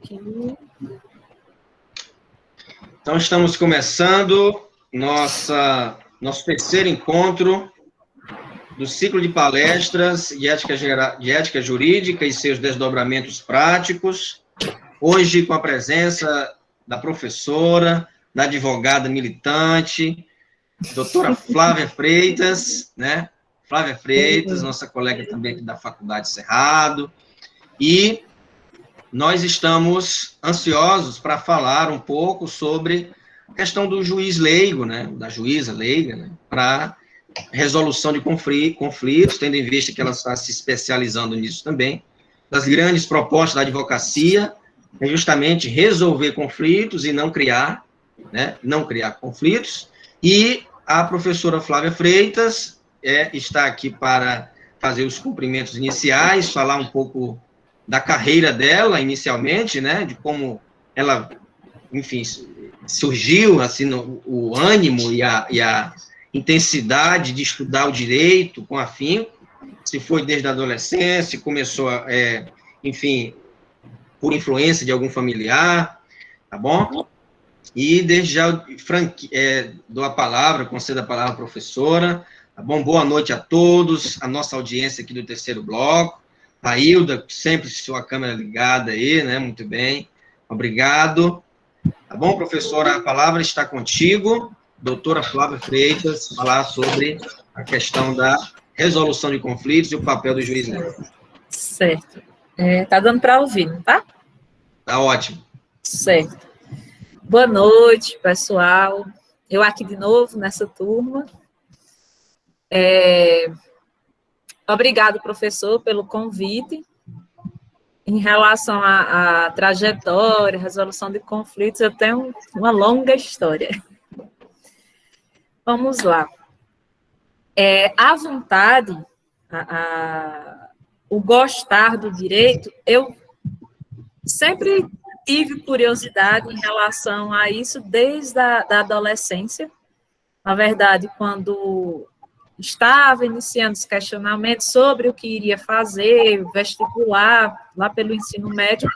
aqui. Então, estamos começando nosso terceiro encontro do ciclo de palestras de ética jurídica e seus desdobramentos práticos. Hoje, com a presença da professora, da advogada militante, doutora Flávia Freitas, né? Flávia Freitas, nossa colega também aqui da Faculdade Cerrado. E nós estamos ansiosos para falar um pouco sobre a questão do juiz leigo, né? Da juíza leiga, né? Para resolução de conflitos, tendo em vista que ela está se especializando nisso também. Das grandes propostas da advocacia é justamente resolver conflitos e não criar, né? Não criar conflitos. E a professora Flávia Freitas está aqui para fazer os cumprimentos iniciais, falar um pouco da carreira dela, inicialmente, né, de como ela, enfim, surgiu, assim, o ânimo e a intensidade de estudar o direito com afinco, se foi desde a adolescência, começou, enfim, por influência de algum familiar, tá bom? E desde já, dou a palavra, concedo a palavra à professora, tá bom? Boa noite a todos, a nossa audiência aqui do terceiro bloco, a Hilda, sempre sua câmera ligada aí, né? Muito bem, obrigado. Tá bom, professora? A palavra está contigo, doutora Flávia Freitas, falar sobre a questão da resolução de conflitos e o papel do juiz leigo. Certo. Tá dando para ouvir, não tá? Tá ótimo. Certo. Boa noite, pessoal. Eu aqui de novo nessa turma. Obrigado, professor, pelo convite. Em relação à trajetória, resolução de conflitos, eu tenho uma longa história. Vamos lá. A vontade, o gostar do direito, eu sempre tive curiosidade em relação a isso desde a adolescência. Na verdade, quando estava iniciando os questionamentos sobre o que iria fazer, vestibular, lá pelo ensino médio,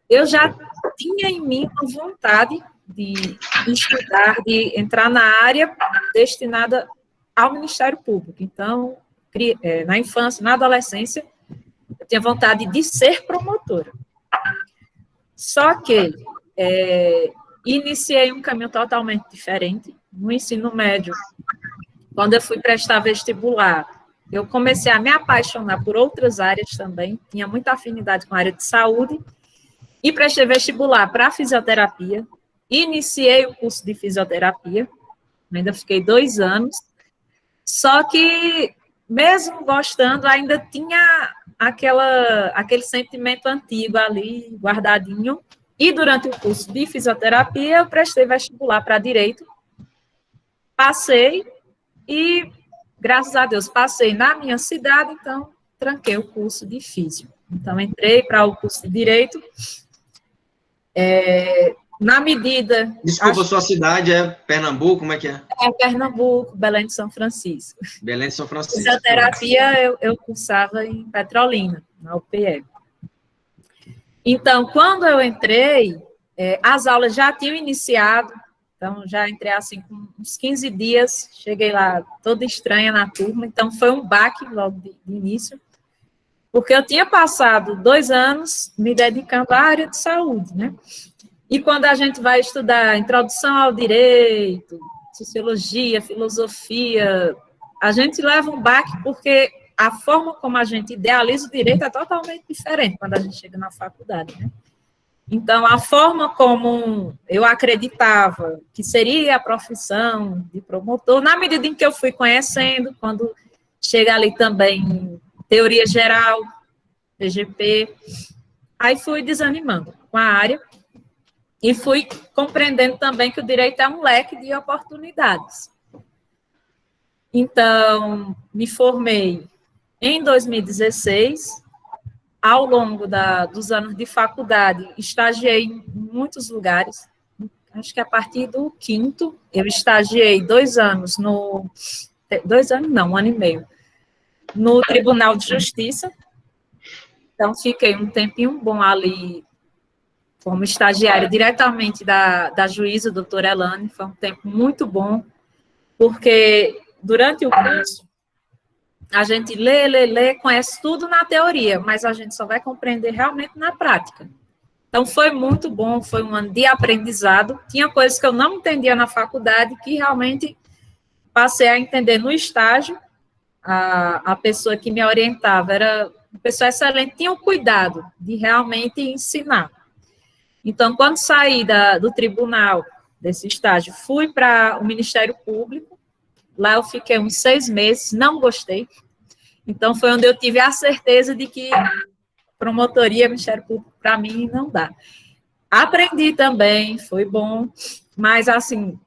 eu já tinha em mim uma vontade de estudar, de entrar na área destinada ao Ministério Público. Então, na infância, na adolescência, eu tinha vontade de ser promotora. Só que iniciei um caminho totalmente diferente. No ensino médio, quando eu fui prestar vestibular, eu comecei a me apaixonar por outras áreas também, tinha muita afinidade com a área de saúde, e prestei vestibular para fisioterapia, iniciei o curso de fisioterapia, ainda fiquei 2 anos, só que, mesmo gostando, ainda tinha aquele sentimento antigo ali, guardadinho, e durante o curso de fisioterapia, eu prestei vestibular para direito, passei, e, graças a Deus, passei na minha cidade, então, tranquei o curso de físio. Então, entrei para o curso de direito, na medida... Desculpa, sua cidade é Pernambuco, como é que é? É Pernambuco, Belém de São Francisco. Belém de São Francisco. Fisioterapia eu cursava em Petrolina, na UPE. Então, quando eu entrei, as aulas já tinham iniciado, então já entrei assim com uns 15 dias, cheguei lá toda estranha na turma, então foi um baque logo de início, porque eu tinha passado 2 anos me dedicando à área de saúde, né? E quando a gente vai estudar introdução ao direito, sociologia, filosofia, a gente leva um baque porque a forma como a gente idealiza o direito é totalmente diferente quando a gente chega na faculdade, né? Então, a forma como eu acreditava que seria a profissão de promotor, na medida em que eu fui conhecendo, quando chega ali também teoria geral, TGP, aí fui desanimando com a área e fui compreendendo também que o direito é um leque de oportunidades. Então, me formei em 2016, ao longo dos anos de faculdade, estagiei em muitos lugares, acho que a partir do 5º, eu estagiei 2 anos 2 anos não, 1 ano e meio, no Tribunal de Justiça, então fiquei um tempinho bom ali como estagiária diretamente da juíza, doutora Elane. Foi um tempo muito bom, porque durante o curso, a gente lê, conhece tudo na teoria, mas a gente só vai compreender realmente na prática. Então, foi muito bom, foi um ano de aprendizado. Tinha coisas que eu não entendia na faculdade, que realmente passei a entender no estágio. A pessoa que me orientava era uma pessoa excelente, tinha o cuidado de realmente ensinar. Então, quando saí do tribunal, desse estágio, fui para o Ministério Público. Lá eu fiquei uns 6 meses, não gostei. Então, foi onde eu tive a certeza de que promotoria, Ministério Público, para mim, não dá. Aprendi também, foi bom, mas, assim,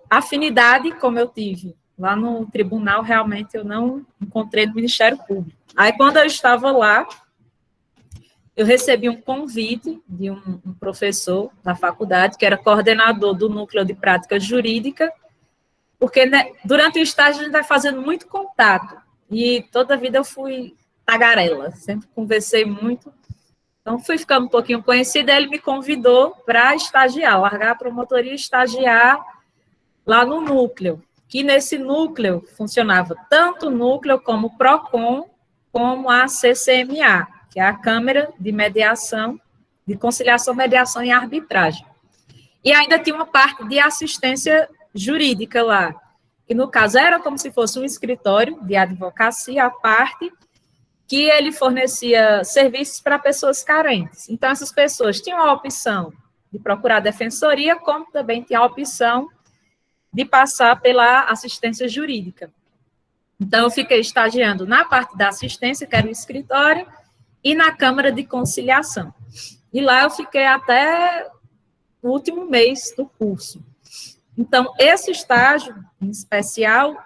afinidade, como eu tive lá no tribunal, realmente eu não encontrei no Ministério Público. Aí, quando eu estava lá, eu recebi um convite de um professor da faculdade, que era coordenador do Núcleo de Prática Jurídica, porque, né, durante o estágio a gente vai fazendo muito contato, e toda a vida eu fui tagarela, sempre conversei muito, então fui ficando um pouquinho conhecida, ele me convidou para estagiar, largar a promotoria e estagiar lá no núcleo, que nesse núcleo funcionava tanto o núcleo como o PROCON, como a CCMA, que é a Câmara de Mediação, de Conciliação, Mediação e Arbitragem. E ainda tinha uma parte de assistência jurídica lá, que no caso era como se fosse um escritório de advocacia à parte, que ele fornecia serviços para pessoas carentes. Então, essas pessoas tinham a opção de procurar a defensoria, como também tinha a opção de passar pela assistência jurídica. Então, eu fiquei estagiando na parte da assistência, que era o escritório, e na Câmara de Conciliação. E lá eu fiquei até o último mês do curso. Então, esse estágio, em especial,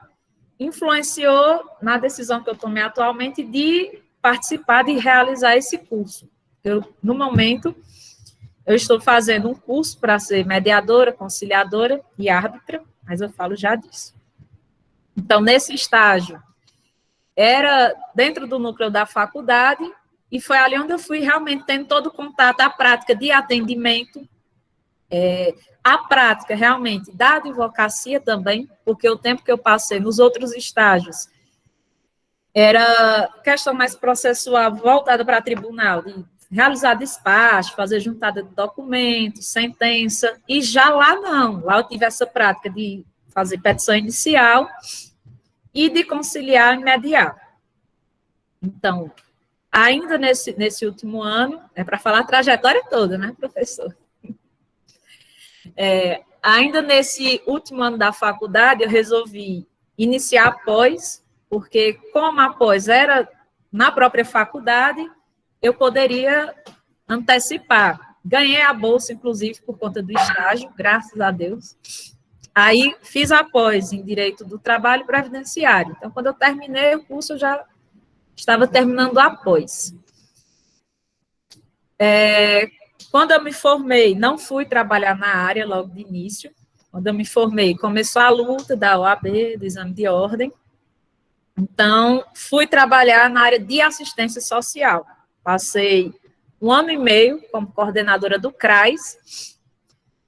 influenciou na decisão que eu tomei atualmente de participar, de realizar esse curso. No momento, eu estou fazendo um curso para ser mediadora, conciliadora e árbitra, mas eu falo já disso. Então, nesse estágio, era dentro do núcleo da faculdade, e foi ali onde eu fui realmente tendo todo o contato, a prática de atendimento, a prática realmente da advocacia também, porque o tempo que eu passei nos outros estágios era questão mais processual, voltada para tribunal, de realizar despacho, fazer juntada de documentos, sentença, e já lá não, lá eu tive essa prática de fazer petição inicial e de conciliar e mediar. Então, ainda nesse último ano, é para falar a trajetória toda, né, professor? Ainda nesse último ano da faculdade, eu resolvi iniciar a pós, porque como a pós era na própria faculdade, eu poderia antecipar. Ganhei a bolsa, inclusive, por conta do estágio, graças a Deus. Aí, fiz a pós em Direito do Trabalho Previdenciário. Então, quando eu terminei o curso, eu já estava terminando a pós. Quando eu me formei, não fui trabalhar na área logo de início. Quando eu me formei, começou a luta da OAB, do exame de ordem. Então, fui trabalhar na área de assistência social. Passei 1 ano e meio como coordenadora do CRAS.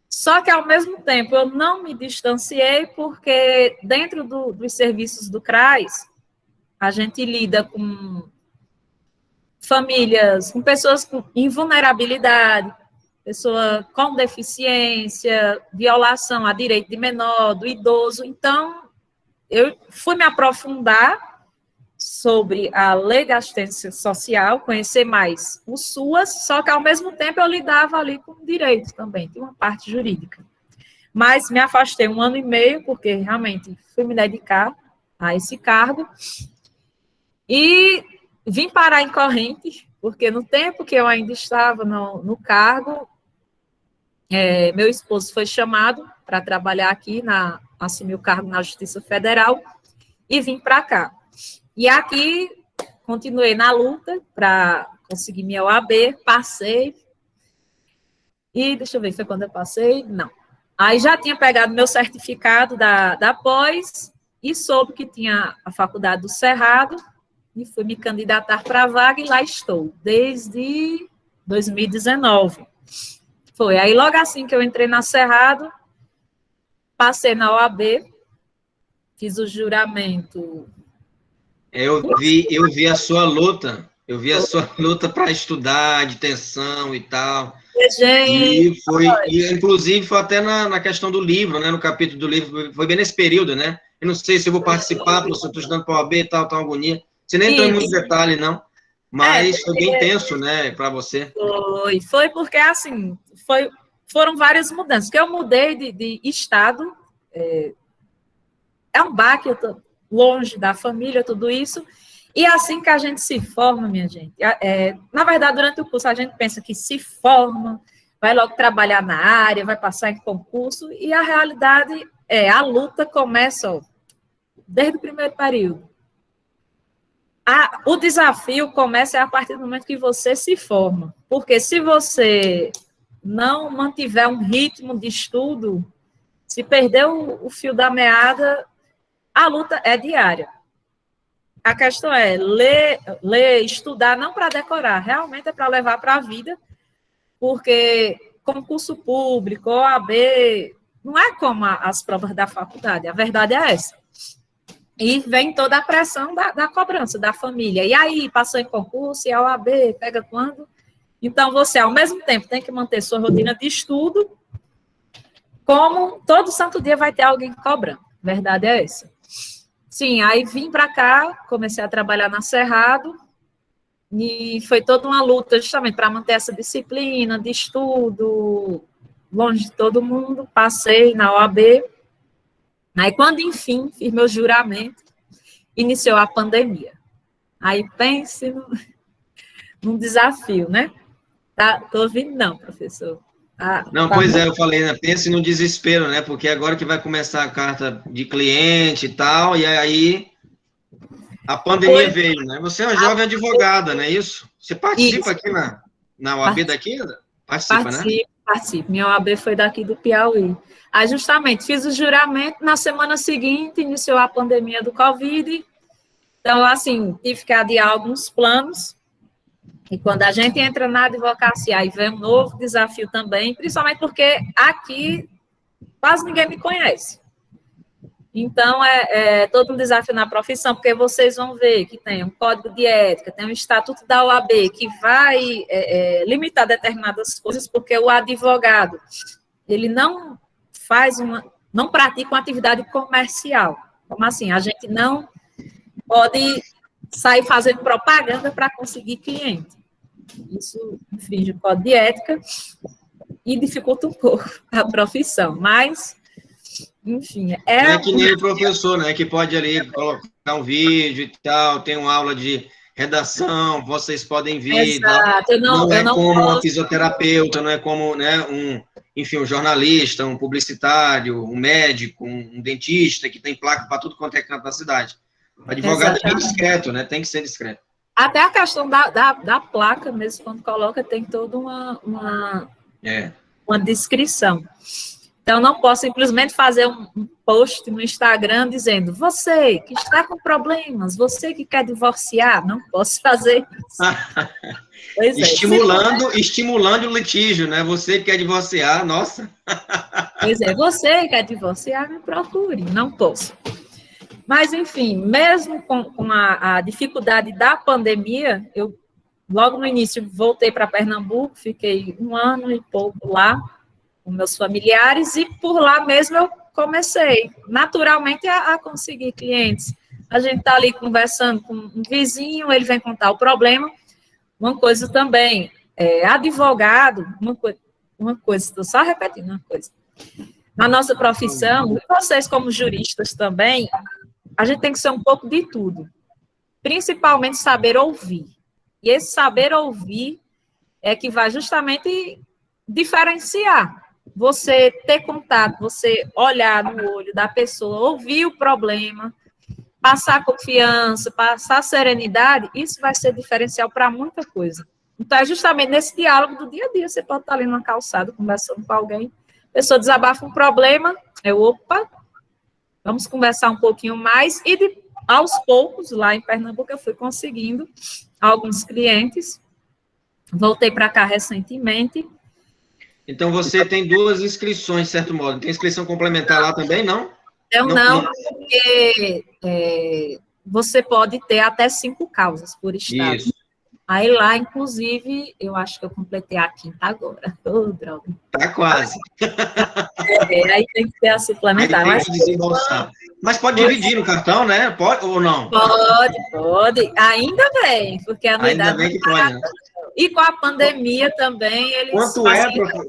Só que, ao mesmo tempo, eu não me distanciei, porque dentro dos serviços do CRAS, a gente lida com famílias, com pessoas em vulnerabilidade, pessoa com deficiência, violação a direito de menor, do idoso. Então, eu fui me aprofundar sobre a lei da assistência social, conhecer mais o SUAS, só que, ao mesmo tempo, eu lidava ali com direito também, tem uma parte jurídica. Mas me afastei 1 ano e meio, porque realmente fui me dedicar a esse cargo, e vim parar em Correntes, porque no tempo que eu ainda estava no cargo, meu esposo foi chamado para trabalhar aqui, assumir o cargo na Justiça Federal, e vim para cá. E aqui, continuei na luta para conseguir minha OAB, passei, e deixa eu ver, foi quando eu passei? Não. Aí já tinha pegado meu certificado da pós, e soube que tinha a faculdade do Cerrado, e fui me candidatar para a vaga, e lá estou, desde 2019. Foi. Aí, logo assim que eu entrei na Cerrado, passei na OAB, fiz o juramento. Eu vi a sua luta. Eu vi a sua luta para estudar, de tensão e tal. Gente, Inclusive, foi até na questão do livro, né? No capítulo do livro, foi bem nesse período, né? Eu não sei se eu vou participar, professor, estou estudando para a OAB e tal, tá uma agonia. Você nem entrou em muitos detalhes, não. Mas foi bem tenso, né, para você. Foi porque, assim, foram várias mudanças. Que eu mudei de estado, é um baque, eu tô longe da família, tudo isso. E assim que a gente se forma, minha gente, na verdade, durante o curso, a gente pensa que se forma, vai logo trabalhar na área, vai passar em concurso, e a realidade a luta começa desde o primeiro período. O desafio começa a partir do momento que você se forma, porque se você não mantiver um ritmo de estudo, se perder o fio da meada, a luta é diária. A questão é ler, estudar, não para decorar, realmente é para levar para a vida, porque concurso público, OAB, não é como as provas da faculdade, a verdade é essa. E vem toda a pressão da cobrança da família. E aí, passou em concurso, e a OAB, pega quando? Então, você, ao mesmo tempo, tem que manter sua rotina de estudo, como todo santo dia vai ter alguém cobrando. A verdade é essa. Sim, aí vim para cá, comecei a trabalhar na Cerrado, e foi toda uma luta justamente para manter essa disciplina de estudo, longe de todo mundo, passei na OAB. Aí, quando, enfim, fiz meu juramento, iniciou a pandemia. Aí, pense num desafio, né? Tô ouvindo não, professor. Não, pois é, eu falei, né? Pense no desespero, né? Porque agora que vai começar a carta de cliente e tal, e aí a pandemia veio, né? Você é uma jovem advogada, não é isso? Você participa aqui na OAB daqui? Participa, né? Participo. Minha OAB foi daqui do Piauí. Aí, justamente, fiz o juramento, na semana seguinte, iniciou a pandemia do Covid. Então, assim, tive que adiar alguns planos. E quando a gente entra na advocacia, aí vem um novo desafio também, principalmente porque aqui quase ninguém me conhece. Então, é todo um desafio na profissão, porque vocês vão ver que tem um código de ética, tem um estatuto da OAB, que vai limitar determinadas coisas, porque o advogado, ele não pratica uma atividade comercial. Como assim? A gente não pode sair fazendo propaganda para conseguir cliente. Isso infringe o código de ética e dificulta um pouco a profissão, mas, enfim... Não é que nem o professor, né, que pode ali colocar um vídeo e tal, tem uma aula de redação, vocês podem vir. Exato, não é como uma fisioterapeuta, não é como, né, um jornalista, um publicitário, um médico, um dentista, que tem placa para tudo quanto é canto da cidade. O advogado é bem discreto, né, tem que ser discreto. Até a questão da placa mesmo, quando coloca, tem toda uma descrição. Então, não posso simplesmente fazer um post no Instagram dizendo, você que está com problemas, você que quer divorciar, não posso fazer isso. Estimulando o litígio, né? Você que quer divorciar, nossa. Pois é, você que quer divorciar, me procure, não posso. Mas, enfim, mesmo com a dificuldade da pandemia, eu, logo no início, voltei para Pernambuco, fiquei 1 ano e pouco lá, com meus familiares, e por lá mesmo eu comecei, naturalmente, a conseguir clientes. A gente está ali conversando com um vizinho, ele vem contar o problema. Uma coisa também, advogado, uma coisa, estou só repetindo uma coisa. Na nossa profissão, e vocês como juristas também, a gente tem que ser um pouco de tudo, principalmente saber ouvir. E esse saber ouvir é que vai justamente diferenciar. Você ter contato, você olhar no olho da pessoa, ouvir o problema, passar confiança, passar serenidade, isso vai ser diferencial para muita coisa. Então, é justamente nesse diálogo do dia a dia, você pode estar ali numa calçada, conversando com alguém, a pessoa desabafa um problema, opa, vamos conversar um pouquinho mais, e aos poucos, lá em Pernambuco, eu fui conseguindo alguns clientes, voltei para cá recentemente, Então, você tem 2 inscrições, de certo modo. Tem inscrição complementar lá também, não? Eu não, porque você pode ter até 5 causas por estado. Isso. Aí lá, inclusive, eu acho que eu completei a 5ª agora. Droga. Tá quase. Aí tem que ter a suplementar. Aí tem que desembolsar. Mas pode dividir no cartão, né? Pode ou não? Pode. Ainda bem, porque a anuidade... Ainda bem que pode, né? E com a pandemia também, eles...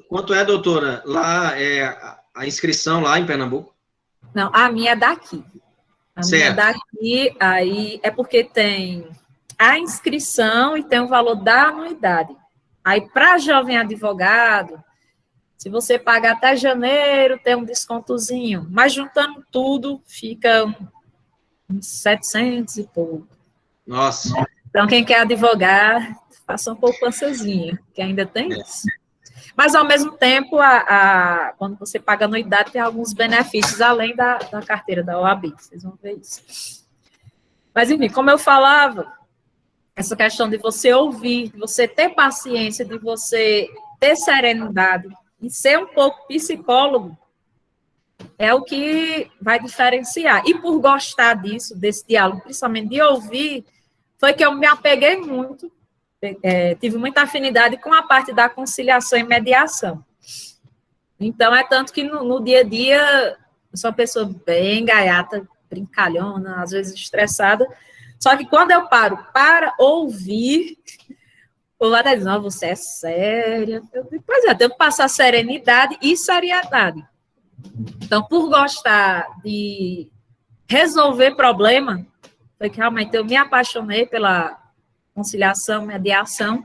Quanto é, doutora, lá a inscrição lá em Pernambuco? Não, a minha é daqui. Minha é daqui, aí é porque tem a inscrição e tem o valor da anuidade. Aí, para jovem advogado, se você pagar até janeiro, tem um descontozinho. Mas juntando tudo, fica uns 700 e pouco. Nossa. Então, quem quer advogar, faça um poupançazinha, que ainda tem isso. Mas, ao mesmo tempo, quando você paga anuidade, tem alguns benefícios, além da carteira da OAB. Vocês vão ver isso. Mas, enfim, como eu falava, essa questão de você ouvir, de você ter paciência, de você ter serenidade e ser um pouco psicólogo, é o que vai diferenciar. E por gostar disso, desse diálogo, principalmente de ouvir, foi que eu me apeguei muito, tive muita afinidade com a parte da conciliação e mediação. Então, é tanto que no dia a dia, eu sou uma pessoa bem gaiata, brincalhona, às vezes estressada, só que quando eu paro para ouvir, o lado diz, não, você é séria. Pois é, tenho que passar serenidade e seriedade. Então, por gostar de resolver problema, foi que realmente eu me apaixonei pela conciliação, mediação.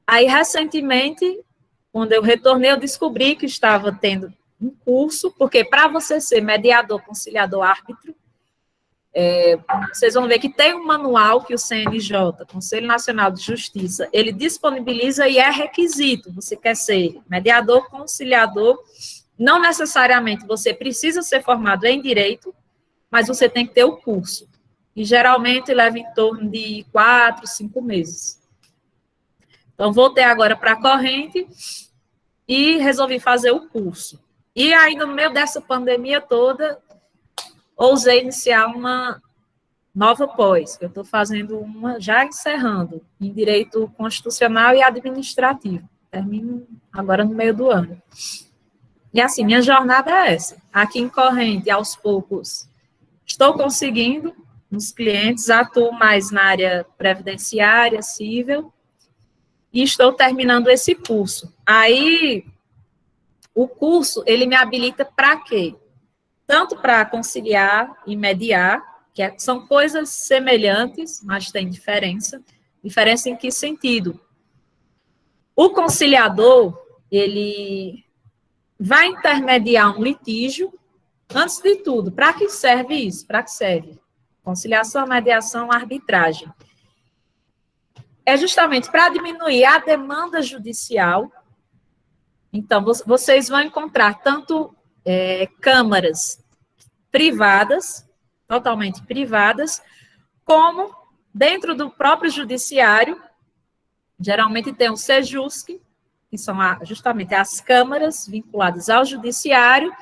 Aí, recentemente, quando eu retornei, eu descobri que estava tendo um curso, porque para você ser mediador, conciliador, árbitro, vocês vão ver que tem um manual que o CNJ, Conselho Nacional de Justiça, ele disponibiliza e é requisito. Você quer ser mediador, conciliador, não necessariamente você precisa ser formado em direito, mas você tem que ter o curso. E geralmente leva em torno de 4, 5 meses. Então, voltei agora para a corrente e resolvi fazer o curso. E ainda no meio dessa pandemia toda, ousei iniciar uma nova pós, que eu estou fazendo uma, já encerrando, em Direito Constitucional e Administrativo. Termino agora no meio do ano. E assim, minha jornada é essa. Aqui em Corrente, aos poucos, estou conseguindo nos clientes, atuo mais na área previdenciária, civil, e estou terminando esse curso. Aí, o curso, ele me habilita para quê? Tanto para conciliar e mediar, que são coisas semelhantes, mas tem diferença. Diferença em que sentido? O conciliador, ele vai intermediar um litígio, antes de tudo, para que serve isso? Para que serve? Conciliação, mediação, arbitragem. É justamente para diminuir a demanda judicial. Então, vocês vão encontrar tanto câmaras privadas, totalmente privadas, como dentro do próprio judiciário, geralmente tem o Sejusc, que são justamente as câmaras vinculadas ao judiciário,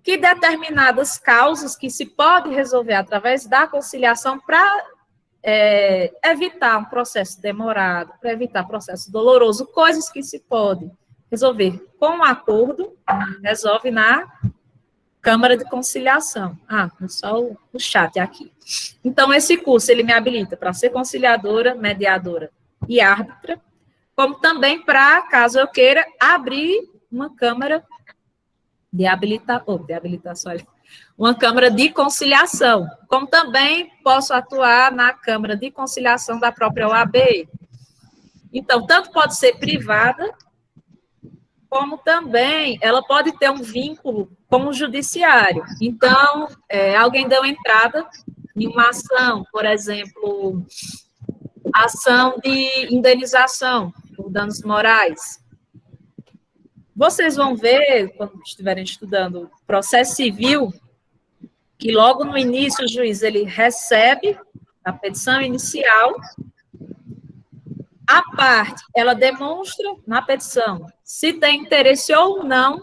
que determinadas causas que se pode resolver através da conciliação para evitar um processo demorado, para evitar processo doloroso, coisas que se pode resolver com um acordo, resolve na Câmara de Conciliação. Só o chat aqui. Então, esse curso, ele me habilita para ser conciliadora, mediadora e árbitra, como também para, caso eu queira, abrir uma Câmara de habilitação, uma Câmara de Conciliação, como também posso atuar na Câmara de Conciliação da própria OAB. Então, tanto pode ser privada, como também ela pode ter um vínculo com o judiciário. Então, alguém deu entrada em uma ação, por exemplo, ação de indenização por danos morais. Vocês vão ver, quando estiverem estudando processo civil, que logo no início o juiz ele recebe a petição inicial, a parte, ela demonstra na petição se tem interesse ou não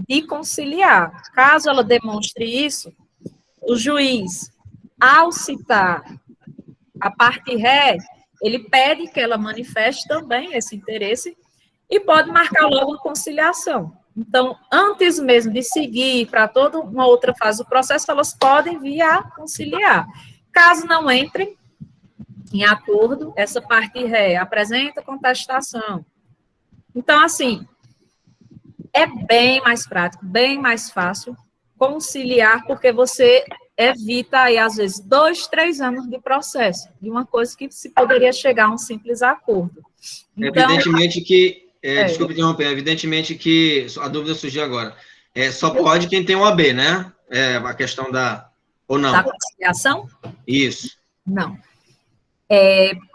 de conciliar. Caso ela demonstre isso, o juiz, ao citar a parte ré, ele pede que ela manifeste também esse interesse e pode marcar logo a conciliação. Então, antes mesmo de seguir para toda uma outra fase do processo, elas podem vir a conciliar. Caso não entrem em acordo, essa parte ré apresenta contestação. Então, assim, é bem mais prático, bem mais fácil conciliar, porque você evita aí, às vezes, 2, 3 anos de processo, de uma coisa que se poderia chegar a um simples acordo. Então, evidentemente que, desculpe interromper, evidentemente que a dúvida surgiu agora. Só pode quem tem OAB, né? A questão da... Ou não? Da conciliação? Isso. Não.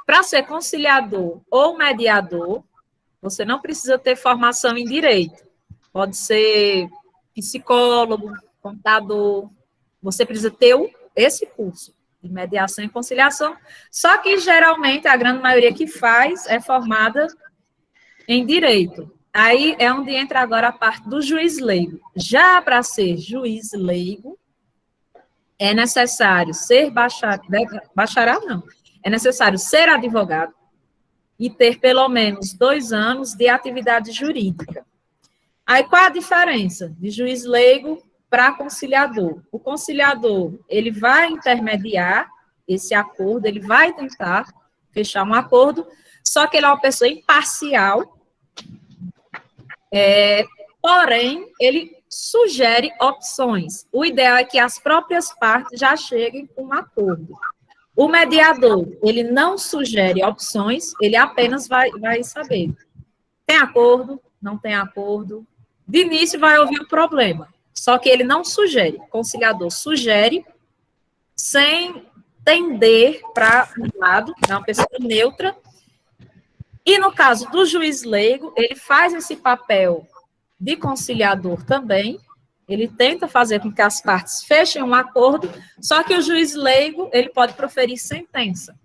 Para ser conciliador ou mediador, você não precisa ter formação em direito. Pode ser psicólogo, contador. Você precisa ter esse curso de mediação e conciliação. Só que, geralmente, a grande maioria que faz é formada em direito. Aí é onde entra agora a parte do juiz leigo. Já para ser juiz leigo, é necessário ser bacharel, não. É necessário ser advogado e ter pelo menos 2 anos de atividade jurídica. Aí, qual a diferença de juiz leigo para conciliador? O conciliador, ele vai intermediar esse acordo, ele vai tentar fechar um acordo, só que ele é uma pessoa imparcial, porém, ele sugere opções. O ideal é que as próprias partes já cheguem com um acordo. O mediador, ele não sugere opções, ele apenas vai saber. Tem acordo? Não tem acordo? De início vai ouvir o problema, só que ele não sugere. O conciliador sugere sem tender para um lado, é uma pessoa neutra. E no caso do juiz leigo, ele faz esse papel de conciliador também, ele tenta fazer com que as partes fechem um acordo, só que o juiz leigo, ele pode proferir sentença.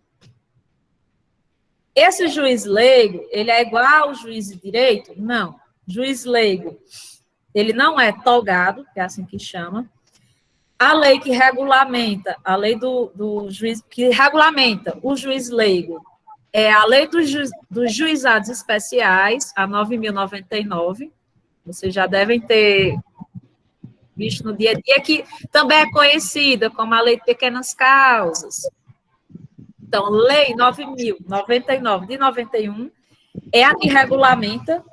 Esse juiz leigo, ele é igual ao juiz de direito? Não. Juiz leigo, ele não é tolgado, que é assim que chama. A lei que regulamenta, a lei do juiz, que regulamenta o juiz leigo, é a lei dos juizados especiais, a 9.099. Vocês já devem ter visto no dia a dia, que também é conhecida como a lei de pequenas causas. Então, lei 9.099 de 91 é a que regulamenta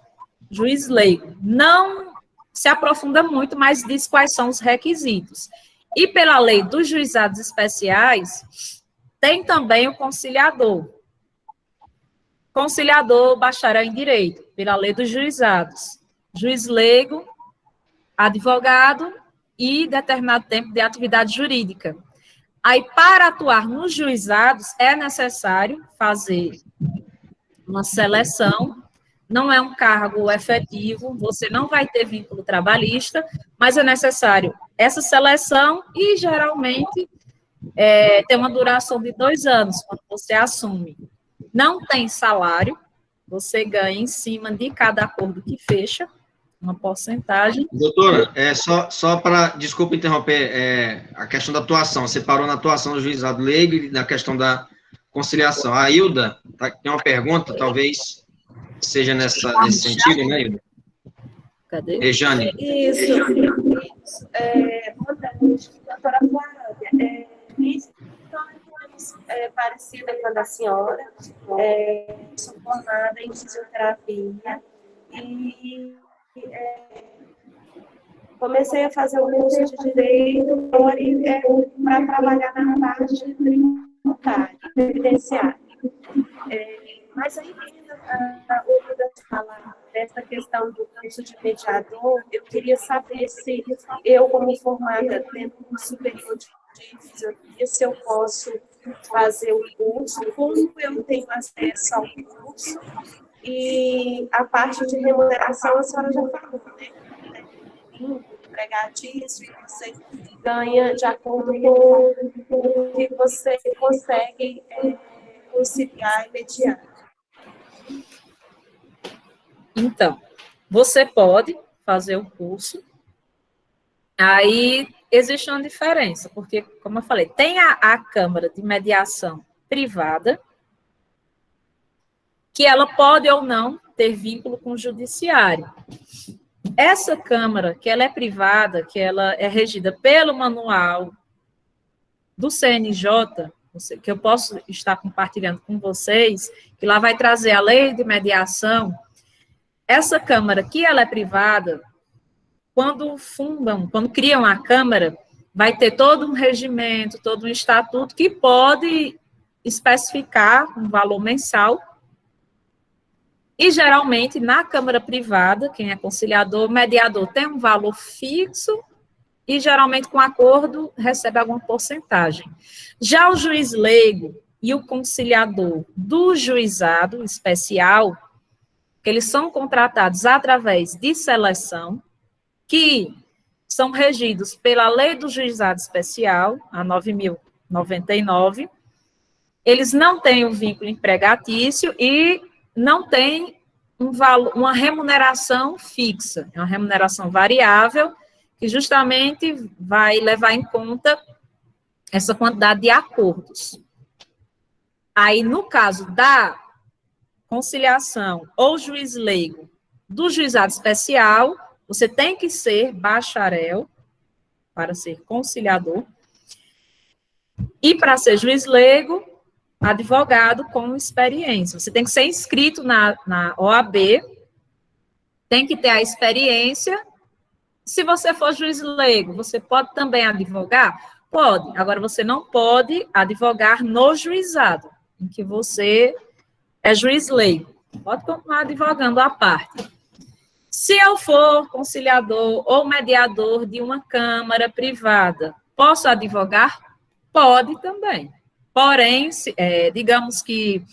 juiz leigo. Não se aprofunda muito, mas diz quais são os requisitos. E pela lei dos juizados especiais, tem também o conciliador. Conciliador, bacharel em direito, pela lei dos juizados. Juiz leigo, advogado e determinado tempo de atividade jurídica. Aí, para atuar nos juizados, é necessário fazer uma seleção, não é um cargo efetivo, você não vai ter vínculo trabalhista, mas é necessário essa seleção e, geralmente, tem uma duração de 2 anos, quando você assume. Não tem salário, você ganha em cima de cada acordo que fecha, uma porcentagem. Doutora, só para, desculpa interromper, a questão da atuação, você parou na atuação do juizado leigo e na questão da conciliação. A Hilda tem uma pergunta, talvez seja nesse sentido, né, Hilda? Cadê? Rejane. Isso. Boa tarde, doutora Flávia. Minha história é parecida com a da senhora. Sou formada em fisioterapia e comecei a fazer o curso de Direito para trabalhar na parte tributária, previdenciária. Mas aí, ouvindo falar dessa questão do curso de mediador, eu queria saber se eu, como formada dentro do superior de fisioterapia, se eu posso fazer o curso, como eu tenho acesso ao curso. E a parte de remuneração, a senhora já falou, né? Empregatício, e você ganha de acordo com o que você consegue conciliar e mediar. Então, você pode fazer o curso, aí existe uma diferença, porque, como eu falei, tem a Câmara de Mediação Privada, que ela pode ou não ter vínculo com o judiciário. Essa Câmara, que ela é privada, que ela é regida pelo manual do CNJ, que eu posso estar compartilhando com vocês, que lá vai trazer a lei de mediação, essa Câmara, que ela é privada, quando criam a Câmara, vai ter todo um regimento, todo um estatuto que pode especificar um valor mensal. E, geralmente, na Câmara privada, quem é conciliador, mediador tem um valor fixo e, geralmente, com acordo, recebe alguma porcentagem. Já o juiz leigo e o conciliador do juizado especial, que eles são contratados através de seleção, que são regidos pela Lei do Juizado Especial, a 9.099, eles não têm um vínculo empregatício e não têm uma remuneração fixa, é uma remuneração variável, que justamente vai levar em conta essa quantidade de acordos. Aí, no caso da conciliação ou juiz leigo do juizado especial, você tem que ser bacharel para ser conciliador e para ser juiz leigo, advogado com experiência. Você tem que ser inscrito na OAB, tem que ter a experiência. Se você for juiz leigo, você pode também advogar? Pode. Agora, você não pode advogar no juizado, em que você é juiz leigo. Pode continuar advogando à parte. Se eu for conciliador ou mediador de uma câmara privada, posso advogar? Pode também. Porém, digamos que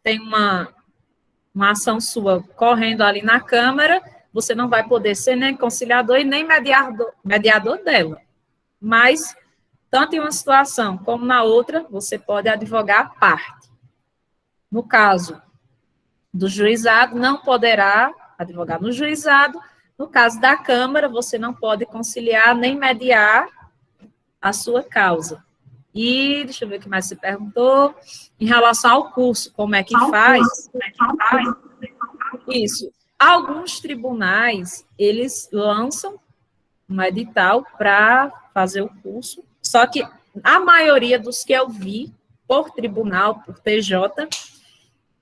tem uma ação sua correndo ali na Câmara, você não vai poder ser nem conciliador e nem mediador dela. Mas, tanto em uma situação como na outra, você pode advogar à parte. No caso do juizado, não poderá advogar no juizado. No caso da Câmara, você não pode conciliar nem mediar a sua causa. E, deixa eu ver o que mais você perguntou, em relação ao curso, como é que faz? Isso. Alguns tribunais, eles lançam um edital para fazer o curso, só que a maioria dos que eu vi, por tribunal, por TJ,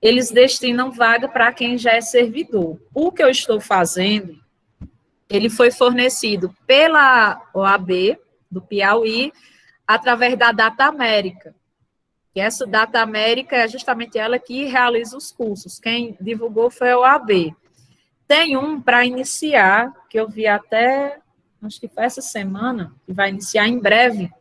eles destinam vaga para quem já é servidor. O que eu estou fazendo, ele foi fornecido pela OAB do Piauí, através da Data América. E essa Data América é justamente ela que realiza os cursos. Quem divulgou foi a OAB. Tem um para iniciar, que eu vi até, acho que foi essa semana, que vai iniciar em breve,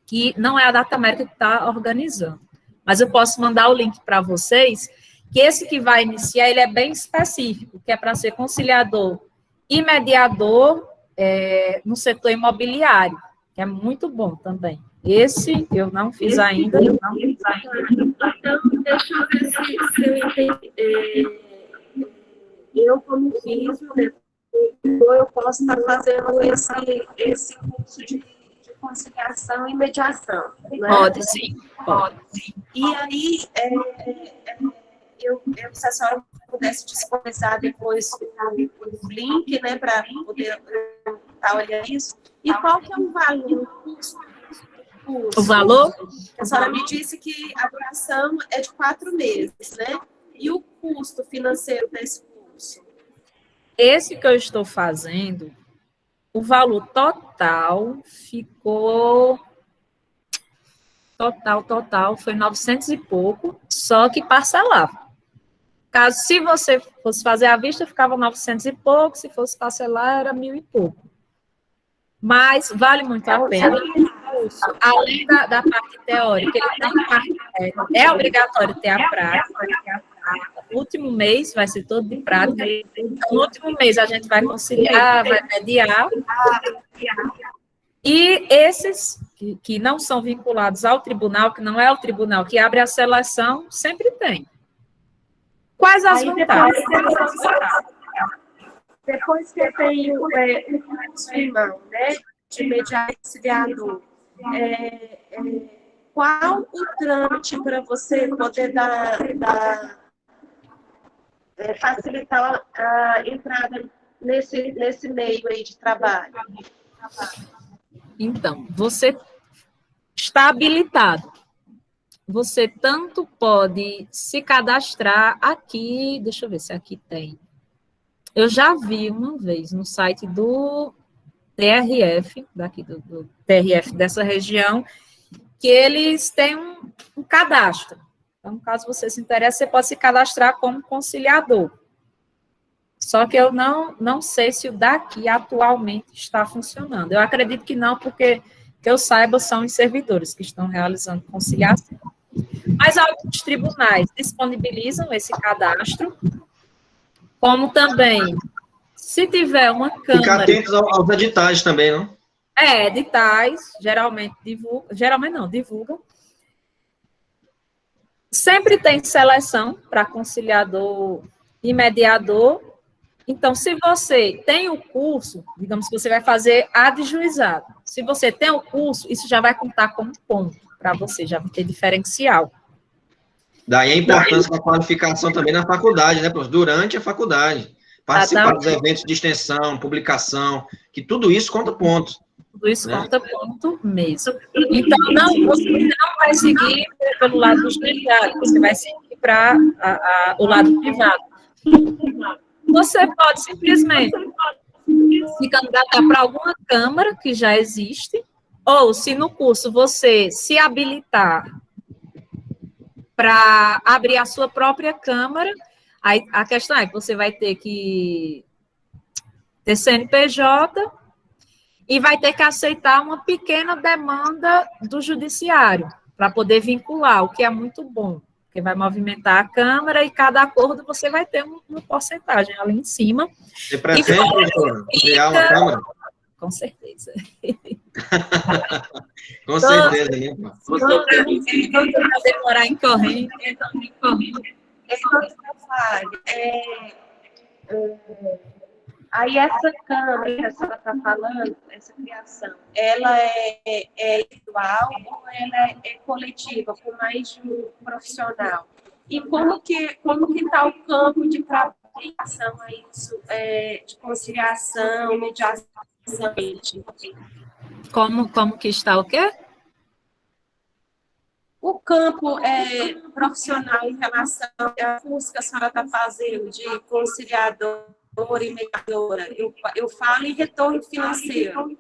que não é a Data América que está organizando. Mas eu posso mandar o link para vocês, que esse que vai iniciar, ele é bem específico, que é para ser conciliador e mediador no setor imobiliário, que é muito bom também. Esse eu não fiz ainda. Então, deixa eu ver se eu entendi. Eu, como fiz, eu posso estar fazendo esse curso de conciliação e mediação. Né? Pode, sim. Pode. E aí, se a senhora pudesse disponibilizar depois o link, né, para poder olhar isso. E qual que é o valor do curso? O valor? A senhora me disse que a duração é de 4 meses, né? E o custo financeiro desse curso? Esse que eu estou fazendo, o valor total ficou... Total, foi 900 e pouco, só que parcelava. Caso, se você fosse fazer à vista, ficava 900 e pouco, se fosse parcelar, era 1.000 e pouco. Mas vale muito a pena. Além da parte teórica, ele tem é obrigatório ter a prática. O último mês vai ser todo de prática. No último mês a gente vai conciliar, vai mediar. E esses que não são vinculados ao tribunal, que não é o tribunal que abre a seleção, sempre tem. Quais as Aí vantagens? depois que eu tenho o curso em mão, né, de mediador auxiliador, qual o trâmite para você poder facilitar a entrada nesse meio aí de trabalho? Então, você está habilitado. Você tanto pode se cadastrar aqui, deixa eu ver se aqui tem. Eu já vi uma vez no site do TRF, daqui do TRF dessa região, que eles têm um cadastro. Então, caso você se interesse, você pode se cadastrar como conciliador. Só que eu não sei se o daqui atualmente está funcionando. Eu acredito que não, porque que eu saiba são os servidores que estão realizando conciliação. Mas alguns tribunais disponibilizam esse cadastro, como também, se tiver uma câmara... Ficar atentos aos editais também, não? Editais, geralmente divulgam. Sempre tem seleção para conciliador e mediador. Então, se você tem o curso, digamos que você vai fazer adjuizado. Se você tem o curso, isso já vai contar como ponto para você, já vai ter diferencial. Daí a importância da qualificação também na faculdade, né, professor? Durante a faculdade. Participar dos eventos de extensão, publicação, que tudo isso conta ponto. Tudo isso, né? Conta ponto mesmo. Então, você não vai seguir pelo lado do judiciário, você vai seguir para o lado privado. Você pode simplesmente se candidatar para alguma câmara que já existe, ou se no curso você se habilitar para abrir a sua própria câmara, aí a questão é que você vai ter que ter CNPJ e vai ter que aceitar uma pequena demanda do judiciário para poder vincular, o que é muito bom, porque vai movimentar a Câmara e cada acordo você vai ter uma porcentagem ali em cima. Você pretende, professor, criar uma Câmara? Com certeza. Com certeza, né? Vai demorar em corrente. Aí essa câmara que a senhora está falando, essa criação, ela é individual ou ela é coletiva, com mais de um profissional? E como que está o campo de trabalhação a isso, de conciliação, mediação? Como que está o quê? O campo profissional em relação ao curso que a senhora está fazendo de conciliador e mediadora. Eu falo em retorno financeiro.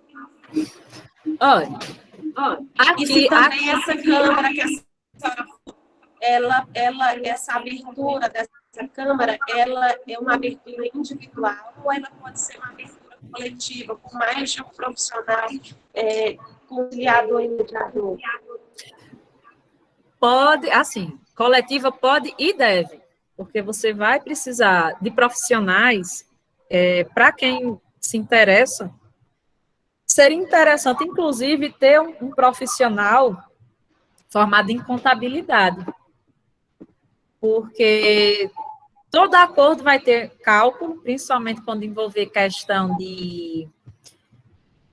Olha, aqui essa câmara que a senhora, essa abertura dessa câmara, ela é uma abertura individual ou ela pode ser uma abertura coletiva, com mais de um profissional conciliador e mediador? Pode, assim, coletiva pode e deve, porque você vai precisar de profissionais, para quem se interessa, seria interessante, inclusive, ter um profissional formado em contabilidade, porque todo acordo vai ter cálculo, principalmente quando envolver questão de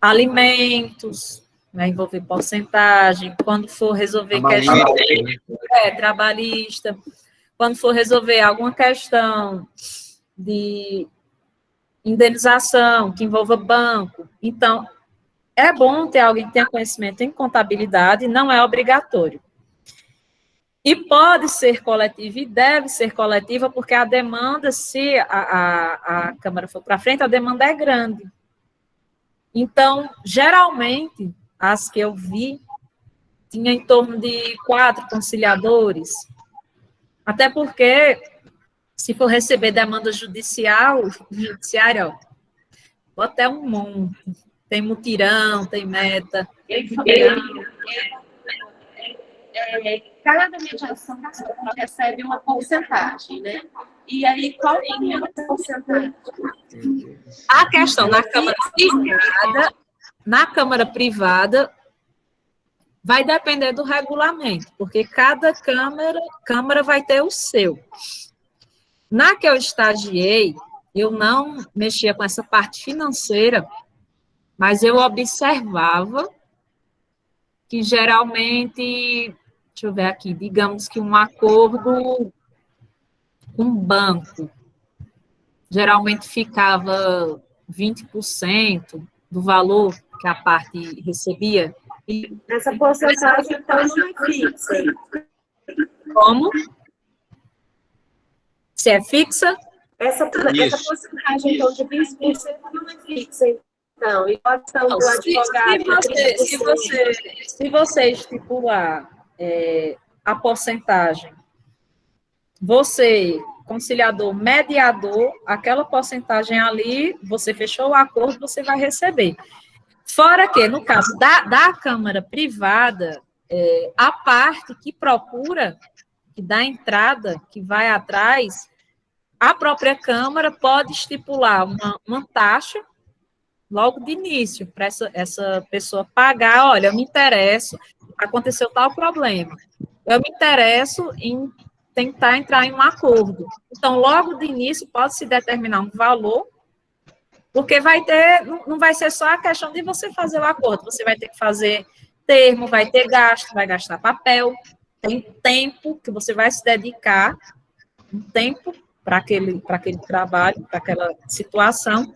alimentos, vai envolver porcentagem, quando for resolver questão trabalhista, quando for resolver alguma questão de indenização, que envolva banco. Então, é bom ter alguém que tenha conhecimento em contabilidade, não é obrigatório. E pode ser coletiva e deve ser coletiva, porque a demanda, se a Câmara for para frente, a demanda é grande. Então, geralmente, as que eu vi, tinha em torno de 4 conciliadores, até porque, se for receber demanda judiciária, ó, bota um monte. Tem mutirão, tem meta. Cada mediação recebe uma porcentagem, né? E aí, qual é a porcentagem? A questão na Câmara Privada, vai depender do regulamento, porque cada Câmara vai ter o seu. Na que eu estagiei, eu não mexia com essa parte financeira, mas eu observava que geralmente, deixa eu ver aqui, digamos que um acordo com um banco, geralmente ficava 20% do valor que a parte recebia. E essa porcentagem, então, não é fixa. Como? Se é fixa? Essa porcentagem, então, de 20% não é fixa, então. E a opção do advogado... Se você estipular a porcentagem, você, conciliador, mediador, aquela porcentagem ali, você fechou o acordo, você vai receber. Fora que, no caso da Câmara privada, a parte que procura, que dá entrada, que vai atrás, a própria Câmara pode estipular uma taxa logo de início, para essa pessoa pagar, olha, eu me interesso, aconteceu tal problema, eu me interesso em tentar entrar em um acordo. Então, logo de início, pode-se determinar um valor, porque não vai ser só a questão de você fazer o acordo, você vai ter que fazer termo, vai ter gasto, vai gastar papel, tem tempo que você vai se dedicar, um tempo para aquele trabalho, para aquela situação.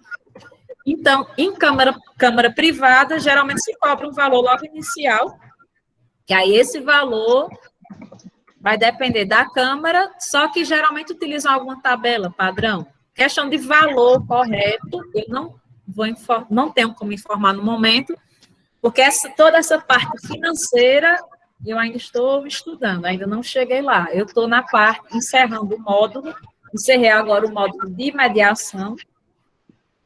Então, em câmara privada, geralmente se cobra um valor logo inicial, que aí esse valor vai depender da Câmara, só que geralmente utilizam alguma tabela padrão. Questão de valor correto, eu não tenho como informar no momento, porque toda essa parte financeira eu ainda estou estudando, ainda não cheguei lá. Eu estou na parte, encerrando o módulo, encerrei agora o módulo de mediação,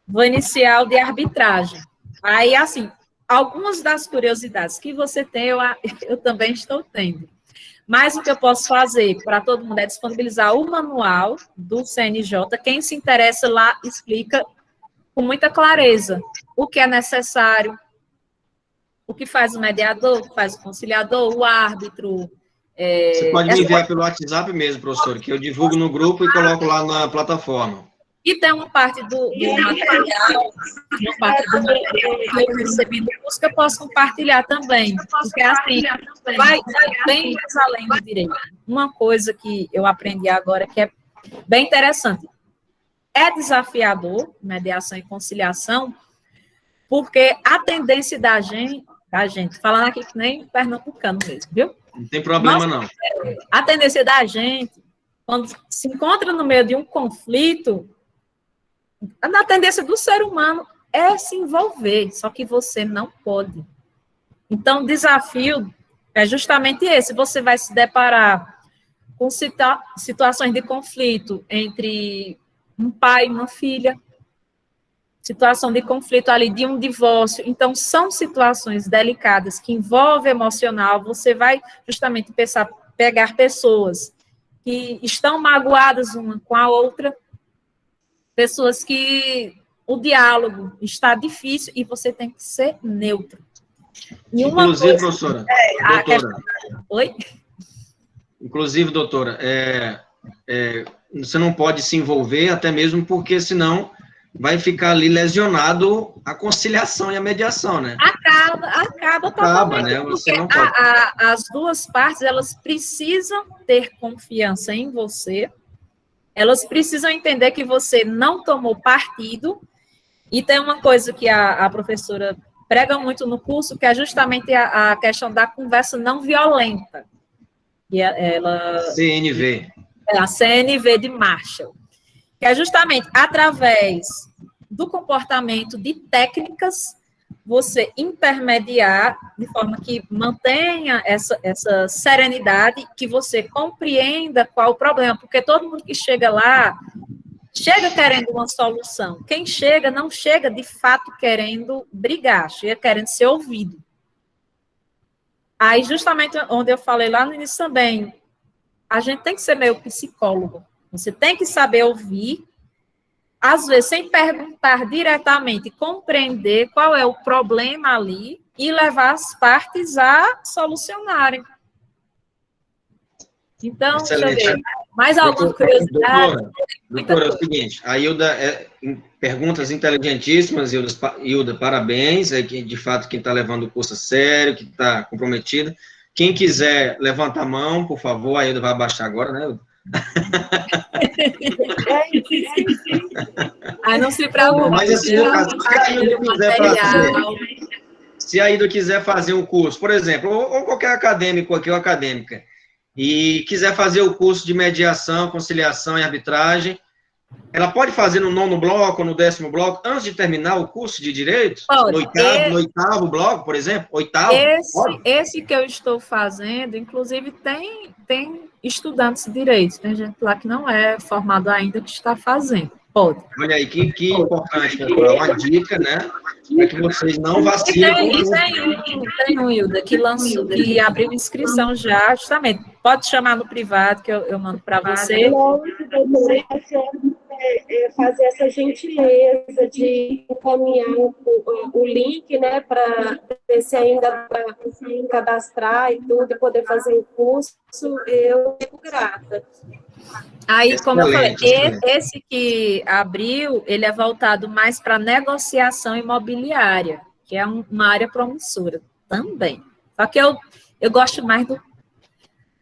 vou iniciar o de arbitragem. Aí, assim, algumas das curiosidades que você tem, eu também estou tendo. Mas o que eu posso fazer para todo mundo é disponibilizar o manual do CNJ. Quem se interessa lá explica com muita clareza o que é necessário, o que faz o mediador, o que faz o conciliador, o árbitro. Você pode me enviar pelo WhatsApp mesmo, professor, que eu divulgo no grupo e coloco lá na plataforma. E tem uma parte do material, uma parte do material que eu recebi no curso que eu posso compartilhar também. Porque, assim, vai bem mais além do direito. Uma coisa que eu aprendi agora que é bem interessante. É desafiador, mediação e conciliação, porque a tendência da gente, falando aqui que nem pernambucano mesmo, viu? Não tem problema, não. A tendência da gente, quando se encontra no meio de um conflito, a tendência do ser humano é se envolver, só que você não pode. Então, o desafio é justamente esse. Você vai se deparar com situações de conflito entre um pai e uma filha, situação de conflito ali de um divórcio. Então, são situações delicadas que envolvem emocional. Você vai justamente pegar pessoas que estão magoadas uma com a outra, pessoas que o diálogo está difícil e você tem que ser neutro. E inclusive, professora, doutora. Oi? Inclusive, doutora, você não pode se envolver, até mesmo porque senão vai ficar ali lesionado a conciliação e a mediação, né? Acaba totalmente, né? Você não pode. As duas partes, elas precisam ter confiança em você, elas precisam entender que você não tomou partido, e tem uma coisa que a professora prega muito no curso, que é justamente a questão da conversa não violenta. E CNV. A CNV de Marshall. Que é justamente através do comportamento de técnicas, você intermediar de forma que mantenha essa serenidade, que você compreenda qual o problema, porque todo mundo que chega lá, chega querendo uma solução. Quem chega, não chega de fato querendo brigar, chega querendo ser ouvido. Aí, justamente onde eu falei lá no início também, a gente tem que ser meio psicólogo. Você tem que saber ouvir, às vezes, sem perguntar diretamente, compreender qual é o problema ali e levar as partes a solucionarem. Então, excelente. deixa eu ver. Mais alguma curiosidade? Doutora, é o seguinte, a Hilda, perguntas inteligentíssimas, Hilda, parabéns, de fato, quem está levando o curso a sério, que está comprometida. Quem quiser, levanta a mão, por favor, a Hilda vai abaixar agora, né, Hilda? Não se preocupe. Mas, assim, se a Hilda quiser fazer um curso, por exemplo, ou qualquer acadêmico aqui ou acadêmica, e quiser fazer o curso de mediação, conciliação e arbitragem, ela pode fazer no 9º bloco ou no 10º bloco, antes de terminar o curso de Direito? Pode. No oitavo bloco, por exemplo? Esse que eu estou fazendo, inclusive, tem estudantes de Direito, tem gente lá que não é formado ainda que está fazendo. Pode. Olha aí, que importante, pessoal. Uma dica, né? Para que vocês não vacilem. Tem um, Hilda, que abriu inscrição já, justamente. Pode chamar no privado, que eu mando para você. Fazer essa gentileza de encaminhar o link, né, para ver se ainda dá para cadastrar e tudo, e poder fazer o curso, eu fico grata. Aí, como eu falei, esse que abriu, ele é voltado mais para negociação imobiliária, que é uma área promissora também. Só que eu gosto mais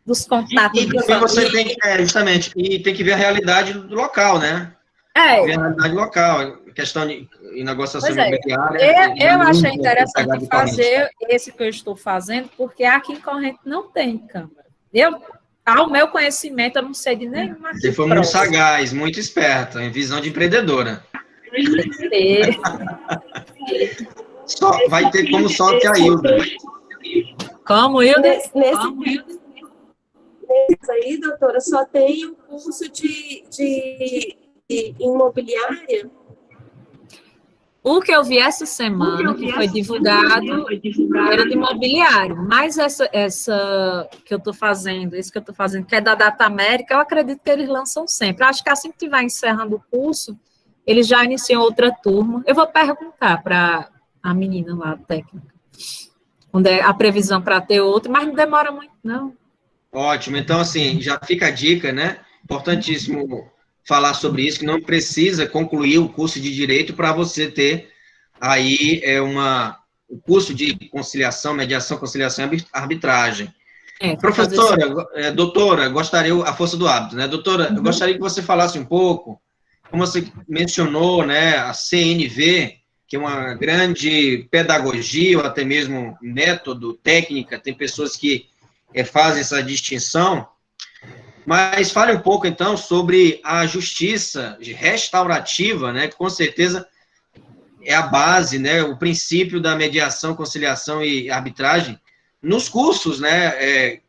dos contatos. E também você tem justamente, e tem que ver a realidade do local, né? Ver a realidade local, questão de negociação imobiliária. Eu achei interessante fazer esse que eu estou fazendo, porque aqui em Corrente não tem câmara. Ao meu conhecimento, eu não sei de nenhuma. Você foi muito sagaz, muito esperta, em visão de empreendedora. Vai ter como sorte a Hilda. Como, Hilda? Nesse aí, doutora, só tem o curso de imobiliária? O que eu vi essa semana, que foi divulgado, era de imobiliário. Mas essa que eu estou fazendo, esse que eu estou fazendo, que é da Data América, eu acredito que eles lançam sempre. Acho que assim que estiver encerrando o curso, eles já iniciam outra turma. Eu vou perguntar para a menina lá, técnica, onde é a previsão para ter outra, mas não demora muito, não. Ótimo. Então, assim, já fica a dica, né? Importantíssimo falar sobre isso, que não precisa concluir o curso de Direito para você ter aí o curso de conciliação, mediação, conciliação e arbitragem. Professora, doutora, a força do hábito, né? Doutora, eu gostaria que você falasse um pouco, como você mencionou, né, a CNV, que é uma grande pedagogia, ou até mesmo método, técnica, tem pessoas que fazem essa distinção. Mas fale um pouco, então, sobre a justiça restaurativa, né, que com certeza é a base, né, o princípio da mediação, conciliação e arbitragem nos cursos, né,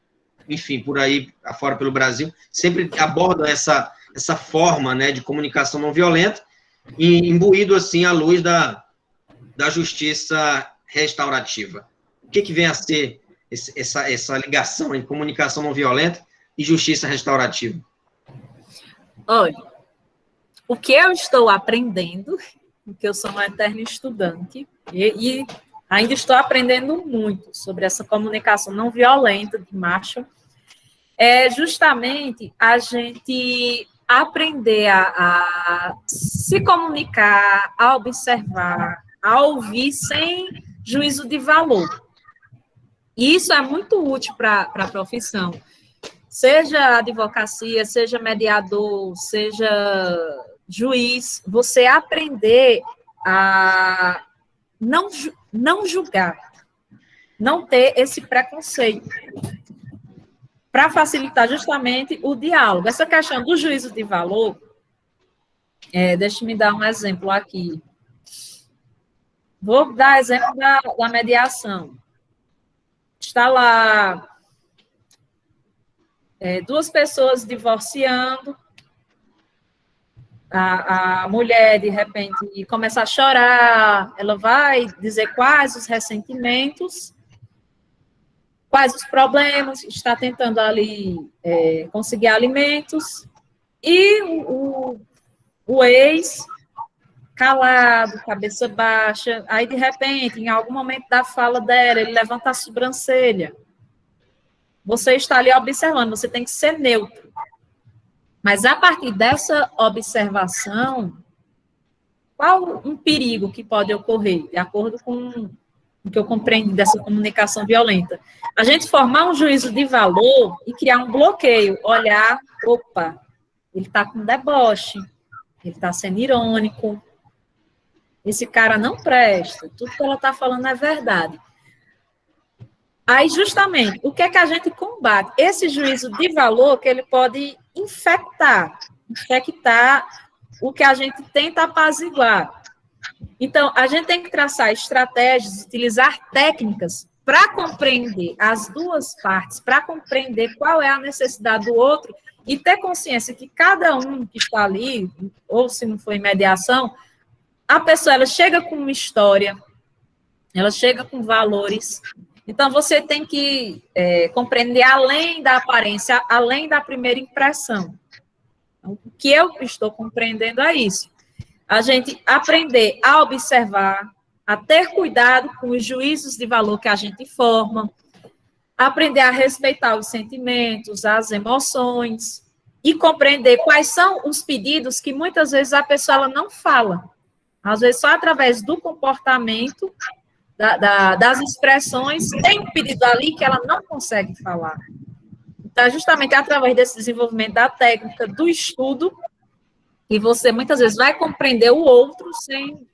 enfim, por aí afora pelo Brasil, sempre abordam essa forma, né, de comunicação não violenta, e imbuído, assim, à luz da justiça restaurativa. O que vem a ser essa ligação entre comunicação não violenta e justiça restaurativa? Olha, o que eu estou aprendendo, porque eu sou uma eterna estudante, e ainda estou aprendendo muito sobre essa comunicação não violenta de Marshall, é justamente a gente aprender a se comunicar, a observar, a ouvir sem juízo de valor. E isso é muito útil para a profissão. Seja advocacia, seja mediador, seja juiz, você aprender a não julgar, não ter esse preconceito, para facilitar justamente o diálogo. Essa questão do juízo de valor, deixa-me dar um exemplo aqui. Vou dar exemplo da mediação. Está lá duas pessoas divorciando, a mulher, de repente, começa a chorar, ela vai dizer quais os ressentimentos, quais os problemas, está tentando ali conseguir alimentos, e o ex, calado, cabeça baixa, aí, de repente, em algum momento da fala dela, ele levanta a sobrancelha. Você está ali observando, você tem que ser neutro. Mas a partir dessa observação, qual um perigo que pode ocorrer, de acordo com o que eu compreendo dessa comunicação violenta? A gente formar um juízo de valor e criar um bloqueio, olhar, opa, ele está com deboche, ele está sendo irônico, esse cara não presta, tudo que ela está falando é verdade. Aí, justamente, o que é que a gente combate? Esse juízo de valor que ele pode infectar o que a gente tenta apaziguar. Então, a gente tem que traçar estratégias, utilizar técnicas para compreender as duas partes, para compreender qual é a necessidade do outro e ter consciência que cada um que está ali, ou se não for em mediação, a pessoa ela chega com uma história, ela chega com valores. Então, você tem que compreender além da aparência, além da primeira impressão. Então, o que eu estou compreendendo é isso. A gente aprender a observar, a ter cuidado com os juízos de valor que a gente forma, aprender a respeitar os sentimentos, as emoções, e compreender quais são os pedidos que muitas vezes a pessoa ela não fala. Às vezes, só através do comportamento, das expressões, tem um pedido ali que ela não consegue falar. Então, justamente através desse desenvolvimento da técnica, do estudo, e você muitas vezes vai compreender o outro sem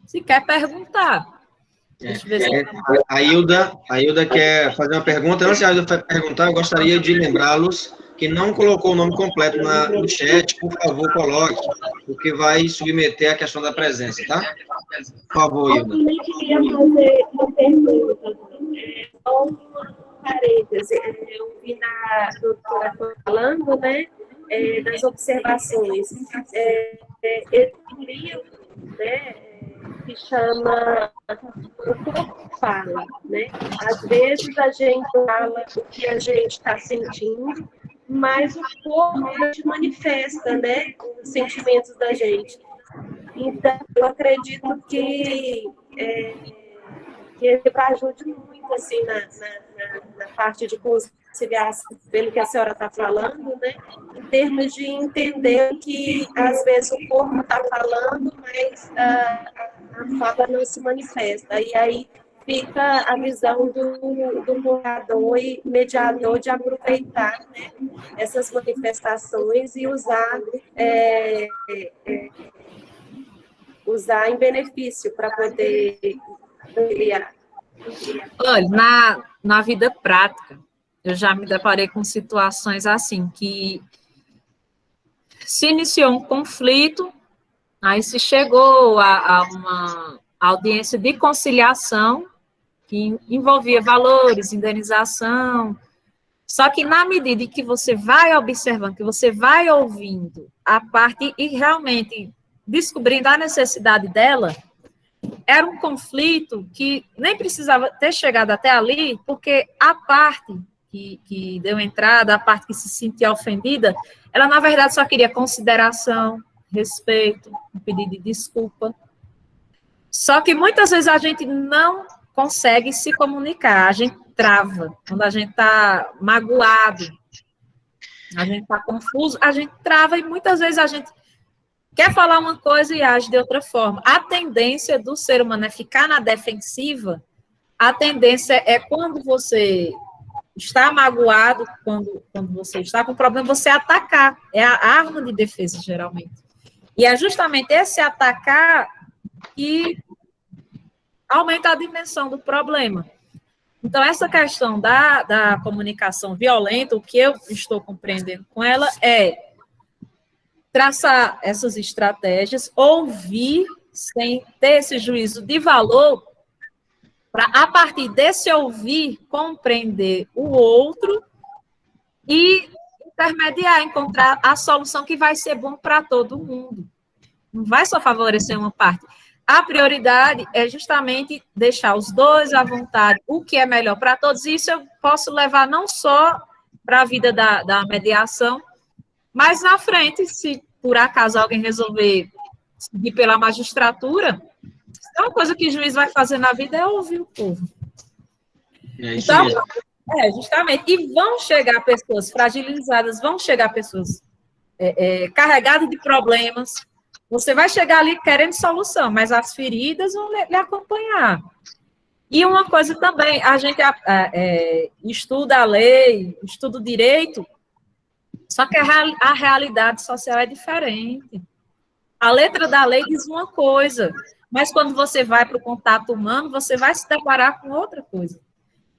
sequer perguntar. A Hilda quer fazer uma pergunta. Antes de a Hilda perguntar, eu gostaria de lembrá-los que não colocou o nome completo no chat, por favor, coloque, porque vai submeter a questão da presença, tá? Por favor, Hilda. Eu queria fazer uma pergunta. Só uma parêntese. Eu vi na doutora falando, né, das observações. Esse livro, né, que chama O Corpo Fala, né? Às vezes a gente fala o que a gente está sentindo, mas o corpo te manifesta, né, os sentimentos da gente. Então, eu acredito que ele ajude muito, assim, na parte de conciliação, pelo que a senhora está falando, né, em termos de entender que, às vezes, o corpo está falando, mas a fala não se manifesta. E aí fica a visão do morador e mediador de aproveitar, né, essas manifestações e usar em benefício para poder criar. Olha, na vida prática, eu já me deparei com situações assim, que se iniciou um conflito, aí se chegou a uma audiência de conciliação, que envolvia valores, indenização, só que na medida em que você vai observando, que você vai ouvindo a parte e realmente descobrindo a necessidade dela, era um conflito que nem precisava ter chegado até ali, porque a parte que deu entrada, a parte que se sentia ofendida, ela na verdade só queria consideração, respeito, um pedido de desculpa. Só que muitas vezes a gente não consegue se comunicar, a gente trava. Quando a gente está magoado, a gente está confuso, a gente trava e muitas vezes a gente quer falar uma coisa e age de outra forma. A tendência do ser humano é ficar na defensiva, a tendência é quando você está magoado, quando você está com problema, você atacar. É a arma de defesa, geralmente. E é justamente esse atacar que aumenta a dimensão do problema. Então, essa questão da comunicação violenta, o que eu estou compreendendo com ela é traçar essas estratégias, ouvir sem ter esse juízo de valor, para, a partir desse ouvir, compreender o outro e intermediar, encontrar a solução que vai ser bom para todo mundo. Não vai só favorecer uma parte. A prioridade é justamente deixar os dois à vontade, o que é melhor para todos. Isso eu posso levar não só para a vida da mediação, mas na frente, se por acaso alguém resolver seguir pela magistratura, é uma coisa que o juiz vai fazer na vida é ouvir o povo. Então, justamente. E vão chegar pessoas fragilizadas, vão chegar pessoas carregado de problemas. Você vai chegar ali querendo solução, mas as feridas vão lhe acompanhar. E uma coisa também, a gente estuda a lei, estuda o direito, só que a realidade social é diferente. A letra da lei diz uma coisa, mas quando você vai para o contato humano, você vai se deparar com outra coisa.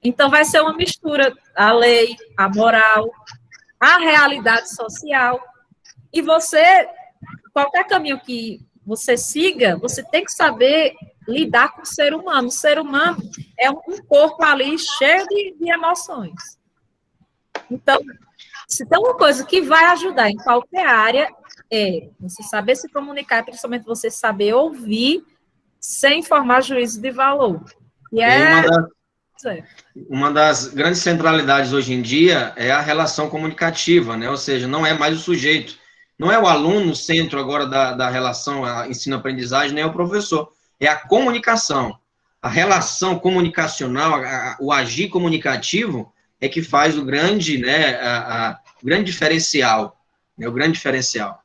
Então, vai ser uma mistura, a lei, a moral, a realidade social. E você, qualquer caminho que você siga, você tem que saber lidar com o ser humano. O ser humano é um corpo ali cheio de emoções. Então, se tem uma coisa que vai ajudar em qualquer área, é você saber se comunicar, principalmente você saber ouvir sem formar juízo de valor. E uma das grandes centralidades hoje em dia é a relação comunicativa, né? Ou seja, não é mais o sujeito, não é o aluno no centro agora da relação ensino-aprendizagem, nem é o professor, é a comunicação. A relação comunicacional, o agir comunicativo é que faz o grande, né, o grande diferencial, né, o grande diferencial.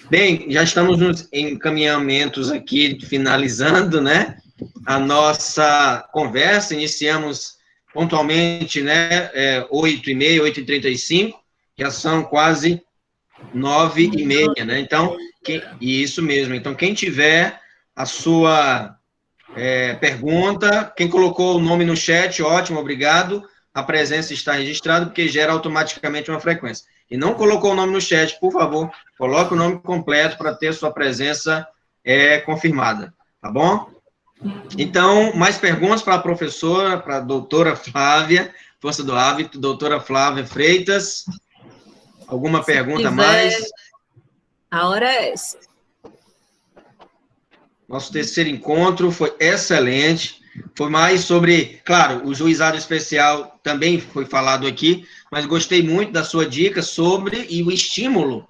Bem, já estamos nos encaminhamentos aqui, finalizando, né, a nossa conversa. Iniciamos pontualmente, né, 8h30, 8h35, já são quase 9h30, né? Então, isso mesmo. Então, quem tiver a sua pergunta, quem colocou o nome no chat, ótimo, obrigado. A presença está registrada, porque gera automaticamente uma frequência. E não colocou o nome no chat, por favor, coloque o nome completo para ter sua presença confirmada, tá bom? Então, mais perguntas para a professora, para a doutora Flávia, força do hábito, doutora Flávia Freitas. Alguma pergunta mais? A hora é essa. Nosso terceiro encontro foi excelente. Foi mais sobre, claro, o juizado especial também foi falado aqui, mas gostei muito da sua dica sobre e o estímulo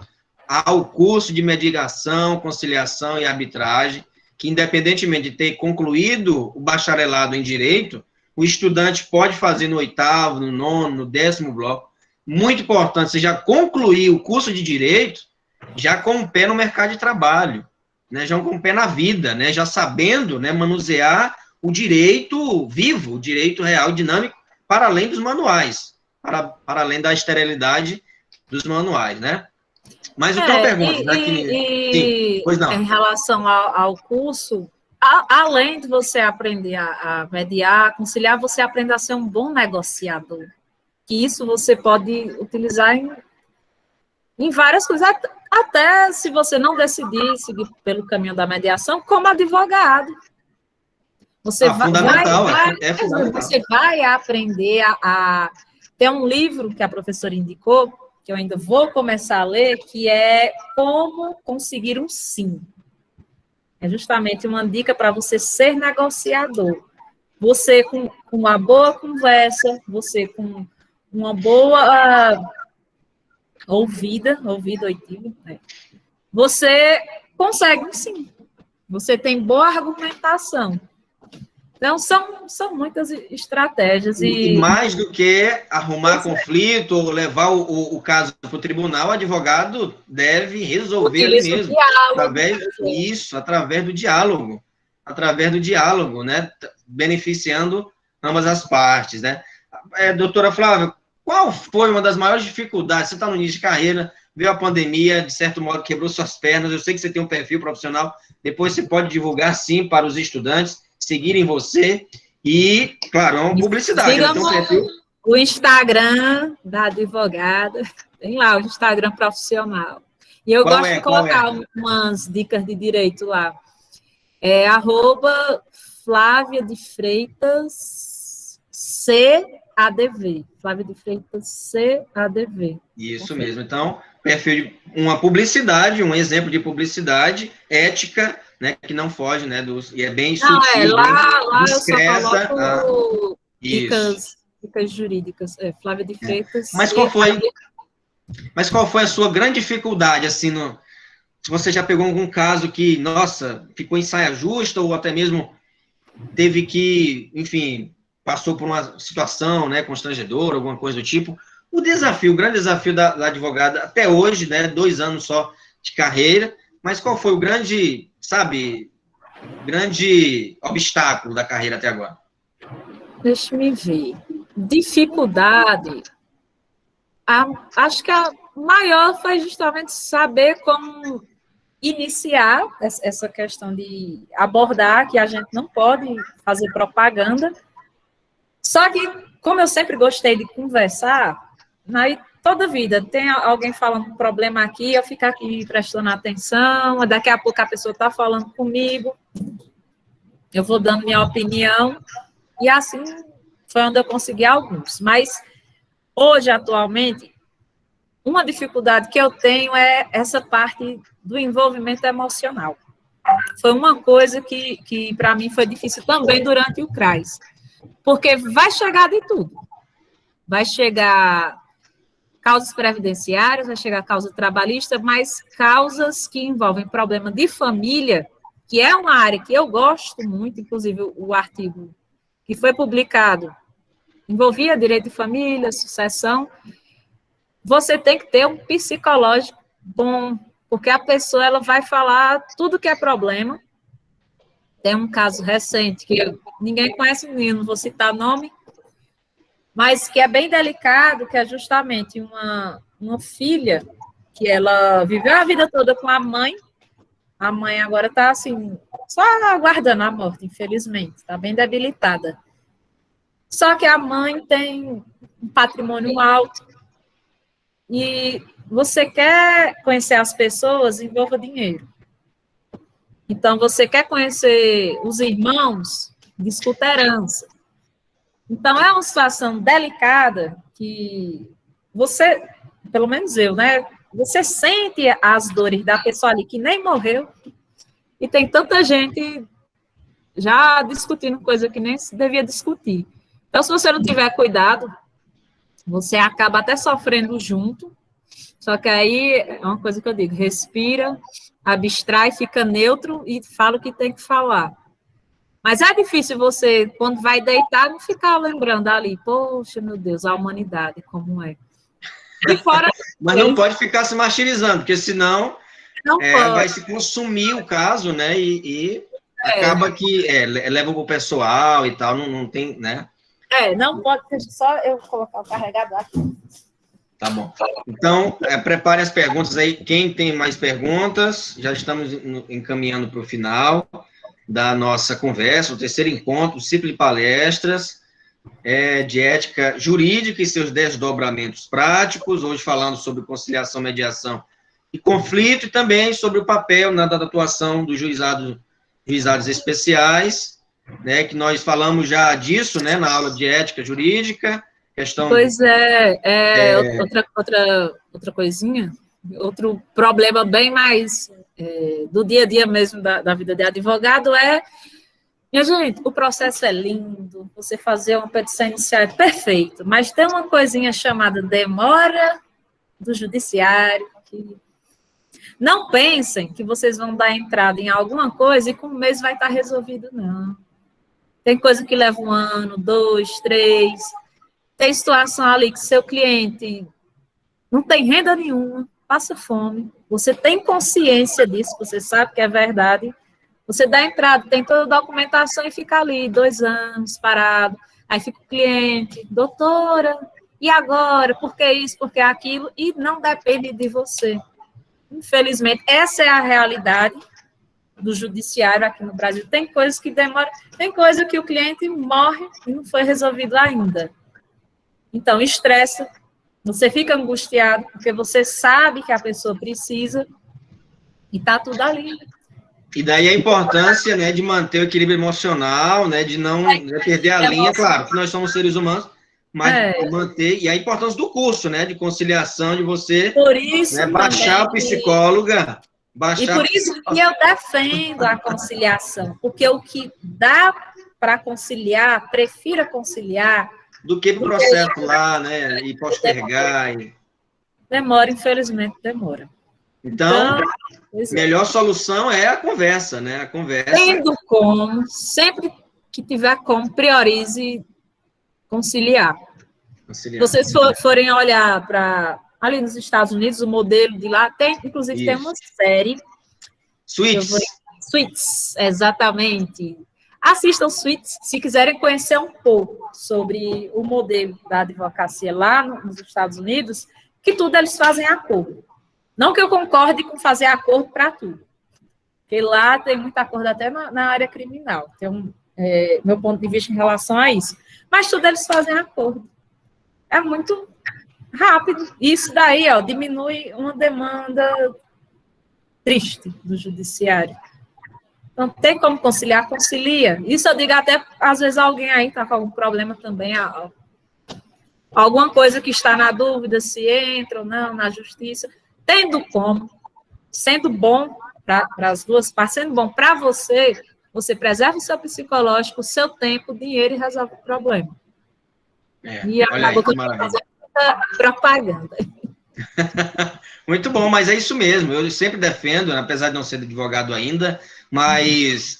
ao curso de mediação, conciliação e arbitragem, que independentemente de ter concluído o bacharelado em direito, o estudante pode fazer no 8º, no 9º, no 10º bloco. Muito importante, você já concluir o curso de direito, já com o pé no mercado de trabalho, né, já com o pé na vida, né, já sabendo, né, manusear o direito vivo, o direito real, dinâmico, para além dos manuais, para além da esterilidade dos manuais, né? Mas eu tenho uma pergunta. Sim, pois não. Em relação ao curso, além de você aprender a mediar, a conciliar, você aprende a ser um bom negociador. Que isso você pode utilizar em várias coisas, até se você não decidir seguir pelo caminho da mediação, como advogado. Você fundamental. Você vai aprender Tem um livro que a professora indicou, que eu ainda vou começar a ler, que é Como Conseguir um Sim. É justamente uma dica para você ser negociador. Você com uma boa conversa, você com uma boa ouvido, né? Você consegue um sim. Você tem boa argumentação. Então, são muitas estratégias. E mais do que arrumar conflito ou levar o caso para o tribunal, o advogado deve resolver ali mesmo. Através do diálogo. Através do diálogo, né? Beneficiando ambas as partes, né? Doutora Flávia, qual foi uma das maiores dificuldades? Você está no início de carreira, veio a pandemia, de certo modo quebrou suas pernas, eu sei que você tem um perfil profissional, depois você pode divulgar, sim, para os estudantes seguirem você, e, claro, é uma publicidade. Sigam o Instagram da advogada, tem lá o Instagram profissional. E eu gosto de colocar umas dicas de direito lá. É @Flávia de Freitas CADV. Flávia de Freitas CADV. Isso mesmo. Então, perfil de uma publicidade, um exemplo de publicidade ética, né, que não foge, né, e é bem sutil, lá discreta. Eu só coloco dicas jurídicas. Flávia de Freitas. Mas qual foi a sua grande dificuldade, assim, se você já pegou algum caso que, nossa, ficou em saia justa, ou até mesmo teve que, enfim, passou por uma situação, né, constrangedora, alguma coisa do tipo, O desafio, o grande desafio da advogada até hoje, né, 2 anos só de carreira, mas qual foi o grande, sabe, grande obstáculo da carreira até agora? Deixa me ver. Dificuldade. Acho que a maior foi justamente saber como iniciar essa questão de abordar que a gente não pode fazer propaganda. Só que, como eu sempre gostei de conversar, aí toda vida tem alguém falando um problema aqui, eu fico aqui prestando atenção, daqui a pouco a pessoa está falando comigo, eu vou dando minha opinião, e assim foi onde eu consegui alguns. Mas hoje, atualmente, uma dificuldade que eu tenho é essa parte do envolvimento emocional. Foi uma coisa que para mim foi difícil também durante o CRAS, porque vai chegar de tudo. Vai chegar causas previdenciárias, vai chegar causa trabalhista, mas causas que envolvem problema de família, que é uma área que eu gosto muito, inclusive o artigo que foi publicado envolvia direito de família, sucessão. Você tem que ter um psicológico bom, porque a pessoa ela vai falar tudo que é problema. Tem um caso recente que ninguém conhece, não vou citar nome, mas que é bem delicado, que é justamente uma filha que ela viveu a vida toda com a mãe agora está assim, só aguardando a morte, infelizmente, está bem debilitada. Só que a mãe tem um patrimônio alto, e você quer conhecer as pessoas, envolva dinheiro. Então, você quer conhecer os irmãos, discuta herança. Então, é uma situação delicada que você, pelo menos eu, né? Você sente as dores da pessoa ali que nem morreu, e tem tanta gente já discutindo coisa que nem se devia discutir. Então, se você não tiver cuidado, você acaba até sofrendo junto. Só que aí é uma coisa que eu digo, respira, abstrai, fica neutro e fala o que tem que falar. Mas é difícil você, quando vai deitar, não ficar lembrando ali, poxa, meu Deus, a humanidade, como é. E fora Mas não pode ficar se martirizando, porque senão vai se consumir o caso, né? E acaba que leva para o pessoal e tal, não tem, né? Não pode, deixa só eu colocar o carregador aqui. Tá bom. Então, prepare as perguntas aí. Quem tem mais perguntas, já estamos encaminhando para o final da nossa conversa, o terceiro encontro, o ciclo de palestras de ética jurídica e seus desdobramentos práticos, hoje falando sobre conciliação, mediação e conflito, e também sobre o papel da atuação dos juizados especiais, né, que nós falamos já disso, né, na aula de ética jurídica, questão... Pois outra coisinha, outro problema bem mais do dia a dia mesmo da vida de advogado minha gente, o processo é lindo, você fazer uma petição inicial é perfeito, mas tem uma coisinha chamada demora do judiciário, que não pensem que vocês vão dar entrada em alguma coisa e com um mês vai estar resolvido, não. Tem coisa que leva 1 ano, 2, 3... Tem situação ali que seu cliente não tem renda nenhuma, passa fome, você tem consciência disso, você sabe que é verdade, você dá entrada, tem toda a documentação e fica ali 2 anos parado, aí fica o cliente, doutora, e agora? Por que isso, por que aquilo? E não depende de você. Infelizmente, essa é a realidade do judiciário aqui no Brasil. Tem coisas que demoram, tem coisa que o cliente morre e não foi resolvido ainda. Então, estressa, você fica angustiado, porque você sabe que a pessoa precisa, e está tudo ali. E daí a importância, né, de manter o equilíbrio emocional, né, de não perder a linha, claro, que nós somos seres humanos, mas manter, e a importância do curso, né, de conciliação, de você por isso, né, baixar o psicóloga, baixar... E por isso que eu defendo a conciliação, porque o que dá para conciliar, prefiro conciliar, do que o processo lá, né, e postergar. Demora, infelizmente, demora. Então, melhor solução é a conversa, né, a conversa. Tendo como, sempre que tiver como, priorize conciliar. Conciliar. Se vocês forem olhar para ali nos Estados Unidos, o modelo de lá, inclusive tem uma série. Suits, exatamente. Assistam Suits, se quiserem conhecer um pouco sobre o modelo da advocacia lá nos Estados Unidos, que tudo eles fazem acordo. Não que eu concorde com fazer acordo para tudo, porque lá tem muito acordo até na área criminal. Tem meu ponto de vista em relação a isso. Mas tudo eles fazem acordo. É muito rápido. Isso daí, ó, diminui uma demanda triste do judiciário. Então, tem como conciliar? Concilia. Isso eu digo até, às vezes, alguém aí está com algum problema também, alguma coisa que está na dúvida se entra ou não na justiça. Tendo como, sendo bom para as duas partes, sendo bom para você, você preserva o seu psicológico, o seu tempo, o dinheiro e resolve o problema. E acabou que eu estou fazendo muita propaganda. Muito bom, mas é isso mesmo. Eu sempre defendo, apesar de não ser advogado ainda, mas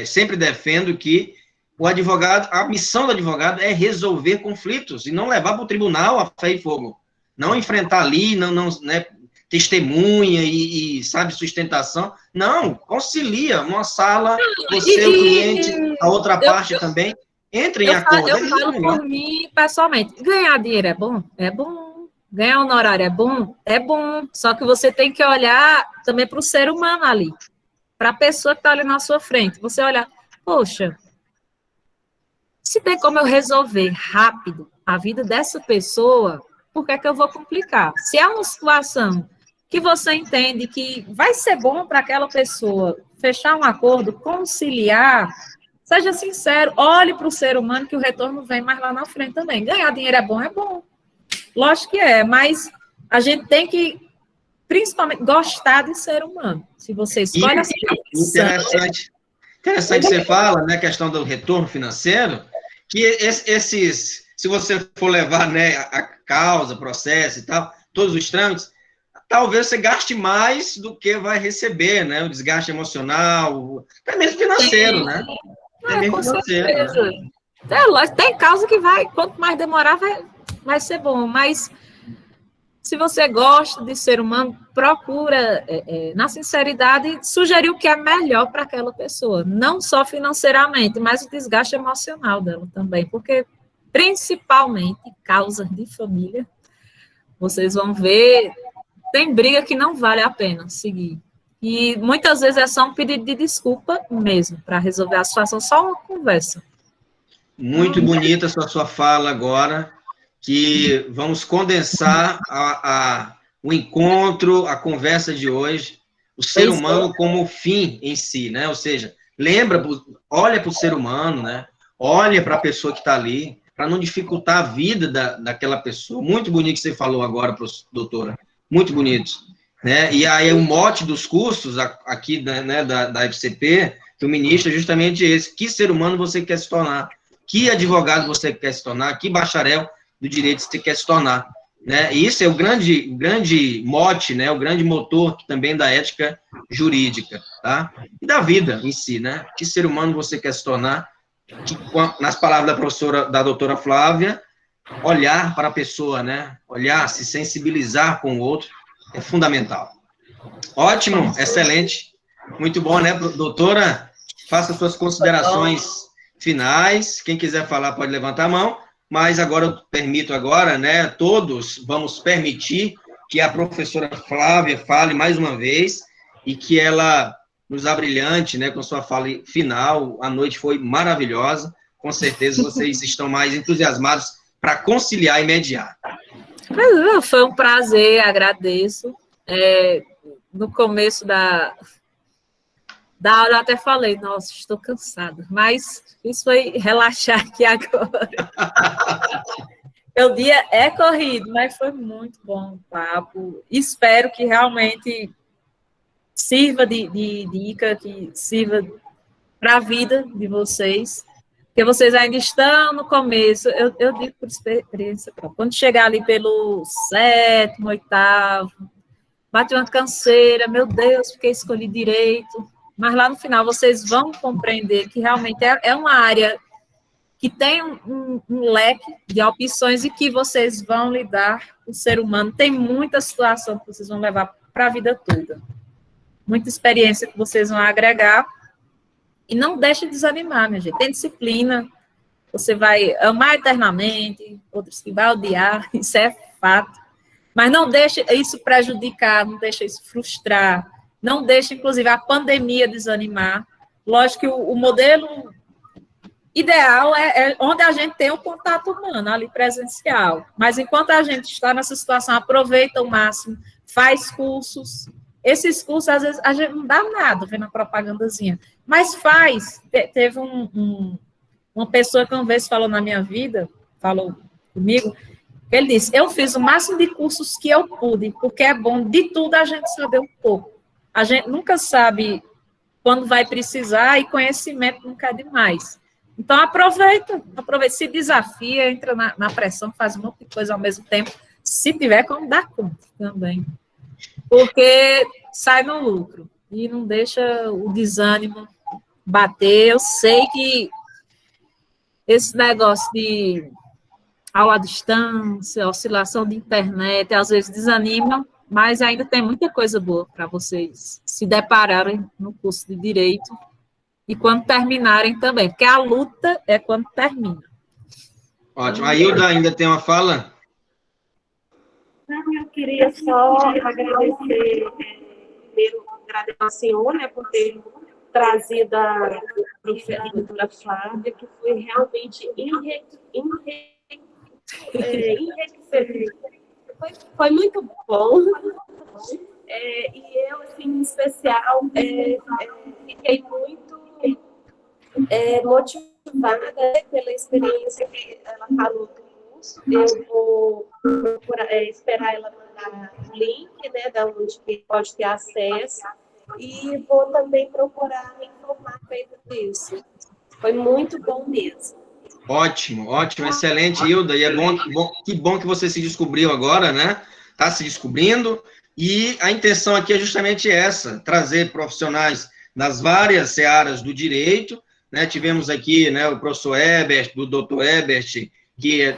sempre defendo que o advogado, a missão do advogado é resolver conflitos e não levar para o tribunal a ferro e fogo. Não enfrentar ali, né, testemunha e sabe, sustentação. Não, concilia numa sala, você, o cliente, a outra parte também. Entre em acordo. Eu falo por mim, pessoalmente. Ganhar dinheiro é bom? É bom. Ganhar honorário é bom? É bom. Só que você tem que olhar também para o ser humano ali. Para a pessoa que está ali na sua frente. Você olhar, poxa, se tem como eu resolver rápido a vida dessa pessoa, por que é que eu vou complicar? Se é uma situação que você entende que vai ser bom para aquela pessoa fechar um acordo, conciliar, seja sincero, olhe para o ser humano que o retorno vem mais lá na frente também. Ganhar dinheiro é bom? É bom. Lógico que é, mas a gente tem que, principalmente, gostar de ser humano. Se você escolhe assim... Interessante você fala, né, a questão do retorno financeiro, que se você for levar, né, a causa, processo e tal, todos os trâmites, talvez você gaste mais do que vai receber, né, o desgaste emocional, até mesmo financeiro, né? Com certeza. Né? Tem causa que quanto mais demorar, vai ser bom, mas se você gosta de ser humano, procura, na sinceridade, sugerir o que é melhor para aquela pessoa, não só financeiramente, mas o desgaste emocional dela também, porque, principalmente, causas de família, vocês vão ver, tem briga que não vale a pena seguir. E muitas vezes é só um pedido de desculpa mesmo, para resolver a situação, só uma conversa. Muito bonita a sua fala agora, que vamos condensar o encontro, a conversa de hoje, o ser humano como fim em si, né? Ou seja, olha para o ser humano, né? Olha para a pessoa que está ali, para não dificultar a vida daquela pessoa. Muito bonito que você falou agora, doutora. Muito bonito. Né? E aí o mote dos cursos aqui, né, da FCP, do ministro, é justamente esse. Que ser humano você quer se tornar? Que advogado você quer se tornar? Que bacharel do direito você quer se tornar? Né? E isso é o grande mote, né, o grande motor também da ética jurídica, tá? E da vida em si, né? Que ser humano você quer se tornar? Nas palavras da doutora Flávia, olhar para a pessoa, né? Olhar, se sensibilizar com o outro, é fundamental. Ótimo, excelente. Muito bom, né, doutora? Faça suas considerações finais. Quem quiser falar pode levantar a mão, mas agora eu permito né, todos vamos permitir que a professora Flávia fale mais uma vez e que ela nos abrilhante, né, com sua fala final. A noite foi maravilhosa. Com certeza vocês estão mais entusiasmados para conciliar e mediar. Foi um prazer, agradeço. No começo da aula eu até falei, nossa, estou cansada, mas isso foi relaxar aqui agora. O dia é corrido, mas foi muito bom o papo. Espero que realmente sirva de dica, que sirva para a vida de vocês. Porque vocês ainda estão no começo, eu digo por experiência própria. Quando chegar ali pelo 7º, 8º, bate uma canseira, meu Deus, porque escolhi direito. Mas lá no final vocês vão compreender que realmente é uma área que tem um leque de opções e que vocês vão lidar com o ser humano. Tem muita situação que vocês vão levar para a vida toda. Muita experiência que vocês vão agregar. E não deixe de desanimar, minha gente. Tem disciplina, você vai amar eternamente, outros que vai odiar, isso é fato. Mas não deixe isso prejudicar, não deixe isso frustrar, não deixe, inclusive, a pandemia desanimar. Lógico que o modelo ideal é onde a gente tem o contato humano, ali presencial. Mas enquanto a gente está nessa situação, aproveita o máximo, faz cursos. Esses cursos, às vezes, a gente não dá nada vendo a propagandazinha, mas faz. Teve uma pessoa que uma vez falou na minha vida, falou comigo, ele disse, eu fiz o máximo de cursos que eu pude, porque é bom de tudo a gente saber um pouco. A gente nunca sabe quando vai precisar e conhecimento nunca é demais. Então, aproveita, se desafia, entra na pressão, faz um monte de coisa ao mesmo tempo, se tiver como dar conta também. Porque sai no lucro e não deixa o desânimo bater. Eu sei que esse negócio de aula à distância, oscilação de internet, às vezes desanima, mas ainda tem muita coisa boa para vocês se depararem no curso de Direito e quando terminarem também, porque a luta é quando termina. Ótimo. A Hilda ainda tem uma fala? Eu queria só agradecer, primeiro, agradecer ao senhor, né, por ter trazido a doutora Flávia, que foi realmente enriquecedor. Foi muito bom. E eu, assim, em especial, fiquei muito motivada pela experiência que ela falou do curso. Eu vou esperar ela mandar o link, né, da onde pode ter acesso, e vou também procurar me informar a respeito disso. Foi muito bom mesmo. Ótimo, excelente, Hilda, e que bom que você se descobriu agora, né? Está se descobrindo, e a intenção aqui é justamente essa, trazer profissionais das várias searas do direito, né? Tivemos aqui, né, o professor Ebert, o doutor Ebert, que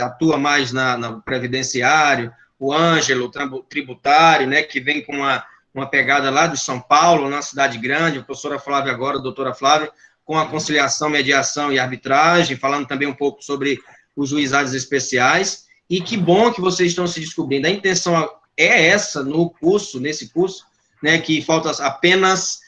atua mais no previdenciário, o Ângelo, tributário, né, que vem com uma pegada lá de São Paulo, na cidade grande, a professora Flávia agora, a doutora Flávia, com a conciliação, mediação e arbitragem, falando também um pouco sobre os juizados especiais, e que bom que vocês estão se descobrindo. A intenção é essa nesse curso, né, que falta apenas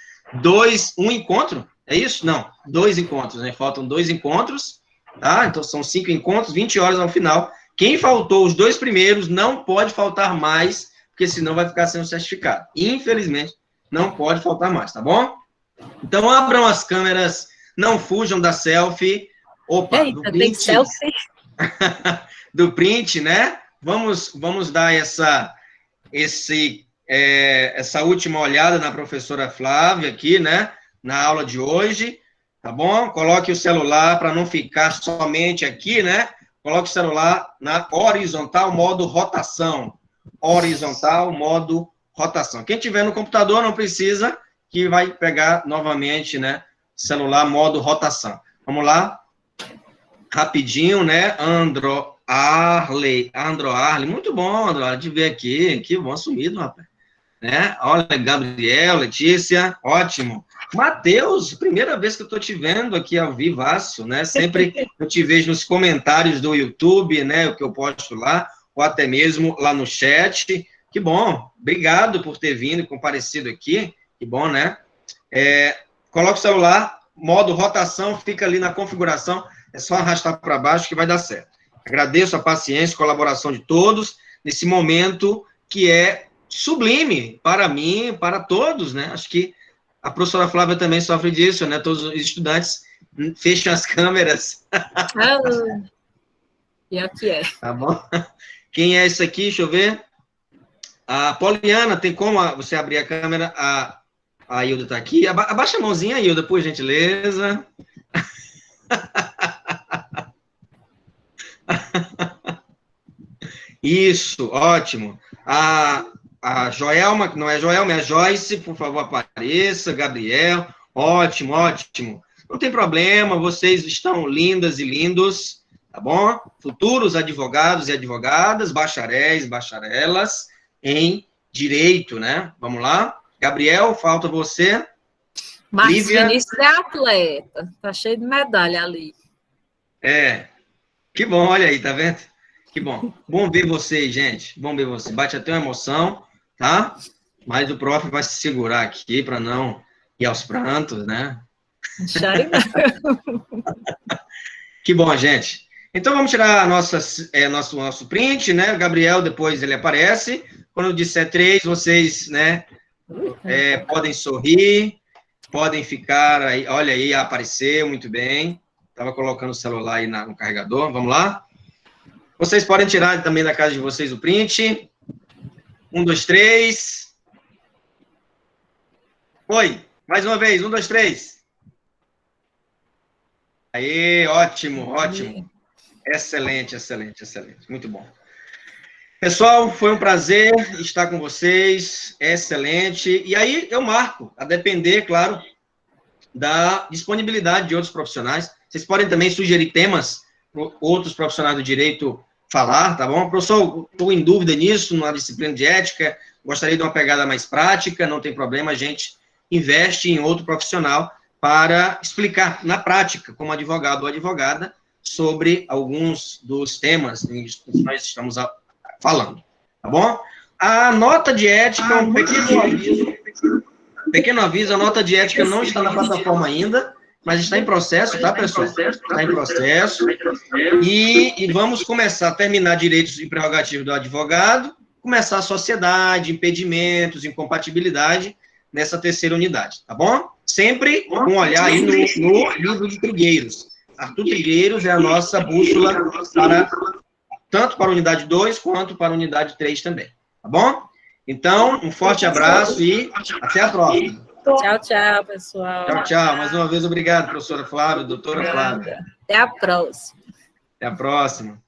um encontro, é isso? Não, 2 encontros, né, faltam 2 encontros, tá? Então são 5 encontros, 20 horas ao final. Quem faltou os 2 primeiros não pode faltar mais, porque senão vai ficar sem o certificado. Infelizmente, não pode faltar mais, tá bom? Então, abram as câmeras, não fujam da selfie. Opa, Eita, do print. Tem selfie. Do print, né? Vamos dar essa última olhada na professora Flávia aqui, né? Na aula de hoje, tá bom? Coloque o celular para não ficar somente aqui, né? Coloque o celular na horizontal, modo rotação. Horizontal, modo rotação. Quem tiver no computador não precisa, que vai pegar novamente, né, celular, modo rotação. Vamos lá, rapidinho, né, Andro Arley, muito bom, Andro, de ver aqui, que bom, sumido, rapaz, né, olha, Gabriel, Letícia, ótimo, Matheus, primeira vez que eu estou te vendo aqui ao vivaço, né, sempre eu te vejo nos comentários do YouTube, né, o que eu posto lá, ou até mesmo lá no chat, que bom, obrigado por ter vindo e comparecido aqui, que bom, né? Coloca o celular, modo rotação, fica ali na configuração, é só arrastar para baixo que vai dar certo. Agradeço a paciência e colaboração de todos nesse momento que é sublime para mim, para todos, né? Acho que a professora Flávia também sofre disso, né? Todos os estudantes fecham as câmeras. E aqui é. Tá bom? Quem é esse aqui? Deixa eu ver. A Poliana, tem como você abrir a câmera? A Hilda está aqui. Abaixa a mãozinha, Hilda, por gentileza. Isso, ótimo. A Joelma, que não é Joelma, é a Joyce, por favor, apareça. Gabriel, ótimo. não tem problema, vocês estão lindas e lindos, tá bom? Futuros advogados e advogadas, bacharéis, bacharelas em direito, né? Vamos lá? Gabriel, falta você. Marcos Lívia. Vinícius é atleta, tá cheio de medalha ali. Que bom, olha aí, tá vendo? Que bom. Bom ver vocês, gente. Bom ver vocês. Bate até uma emoção, tá? Mas o prof vai se segurar aqui para não ir aos prantos, né? Que bom, gente. Então, vamos tirar nosso print, né? O Gabriel, depois ele aparece. Quando eu disser 3, vocês, né, podem sorrir, podem ficar aí. Olha aí, apareceu, muito bem. Estava colocando o celular aí no carregador. Vamos lá? Vocês podem tirar também da casa de vocês o print. 1, 2, 3. Foi. Mais uma vez. 1, 2, 3. Aí, ótimo, ótimo. Excelente, excelente, excelente. Muito bom. Pessoal, foi um prazer estar com vocês. Excelente. E aí, eu marco, a depender, claro, da disponibilidade de outros profissionais. Vocês podem também sugerir temas para outros profissionais do direito falar, tá bom? Professor, estou em dúvida nisso, na disciplina de ética, gostaria de uma pegada mais prática, não tem problema, a gente investe em outro profissional para explicar na prática, como advogado ou advogada, sobre alguns dos temas que nós estamos falando, tá bom? A nota de ética, um pequeno aviso, a nota de ética não está na plataforma ainda, mas está em processo, tá, pessoal? Está em processo. E vamos começar a terminar direitos e prerrogativos do advogado, começar a sociedade, impedimentos, incompatibilidade, nessa terceira unidade, tá bom? Sempre com um olhar aí no livro de Trigueiros. Arthur Trigueiros é a nossa bússola tanto para a unidade 2 quanto para a unidade 3 também, tá bom? Então, um forte abraço e até a próxima. Tchau, tchau, pessoal. Tchau, tchau. Mais uma vez, obrigado, professora Flávia, doutora Flávia. Até a próxima. Até a próxima.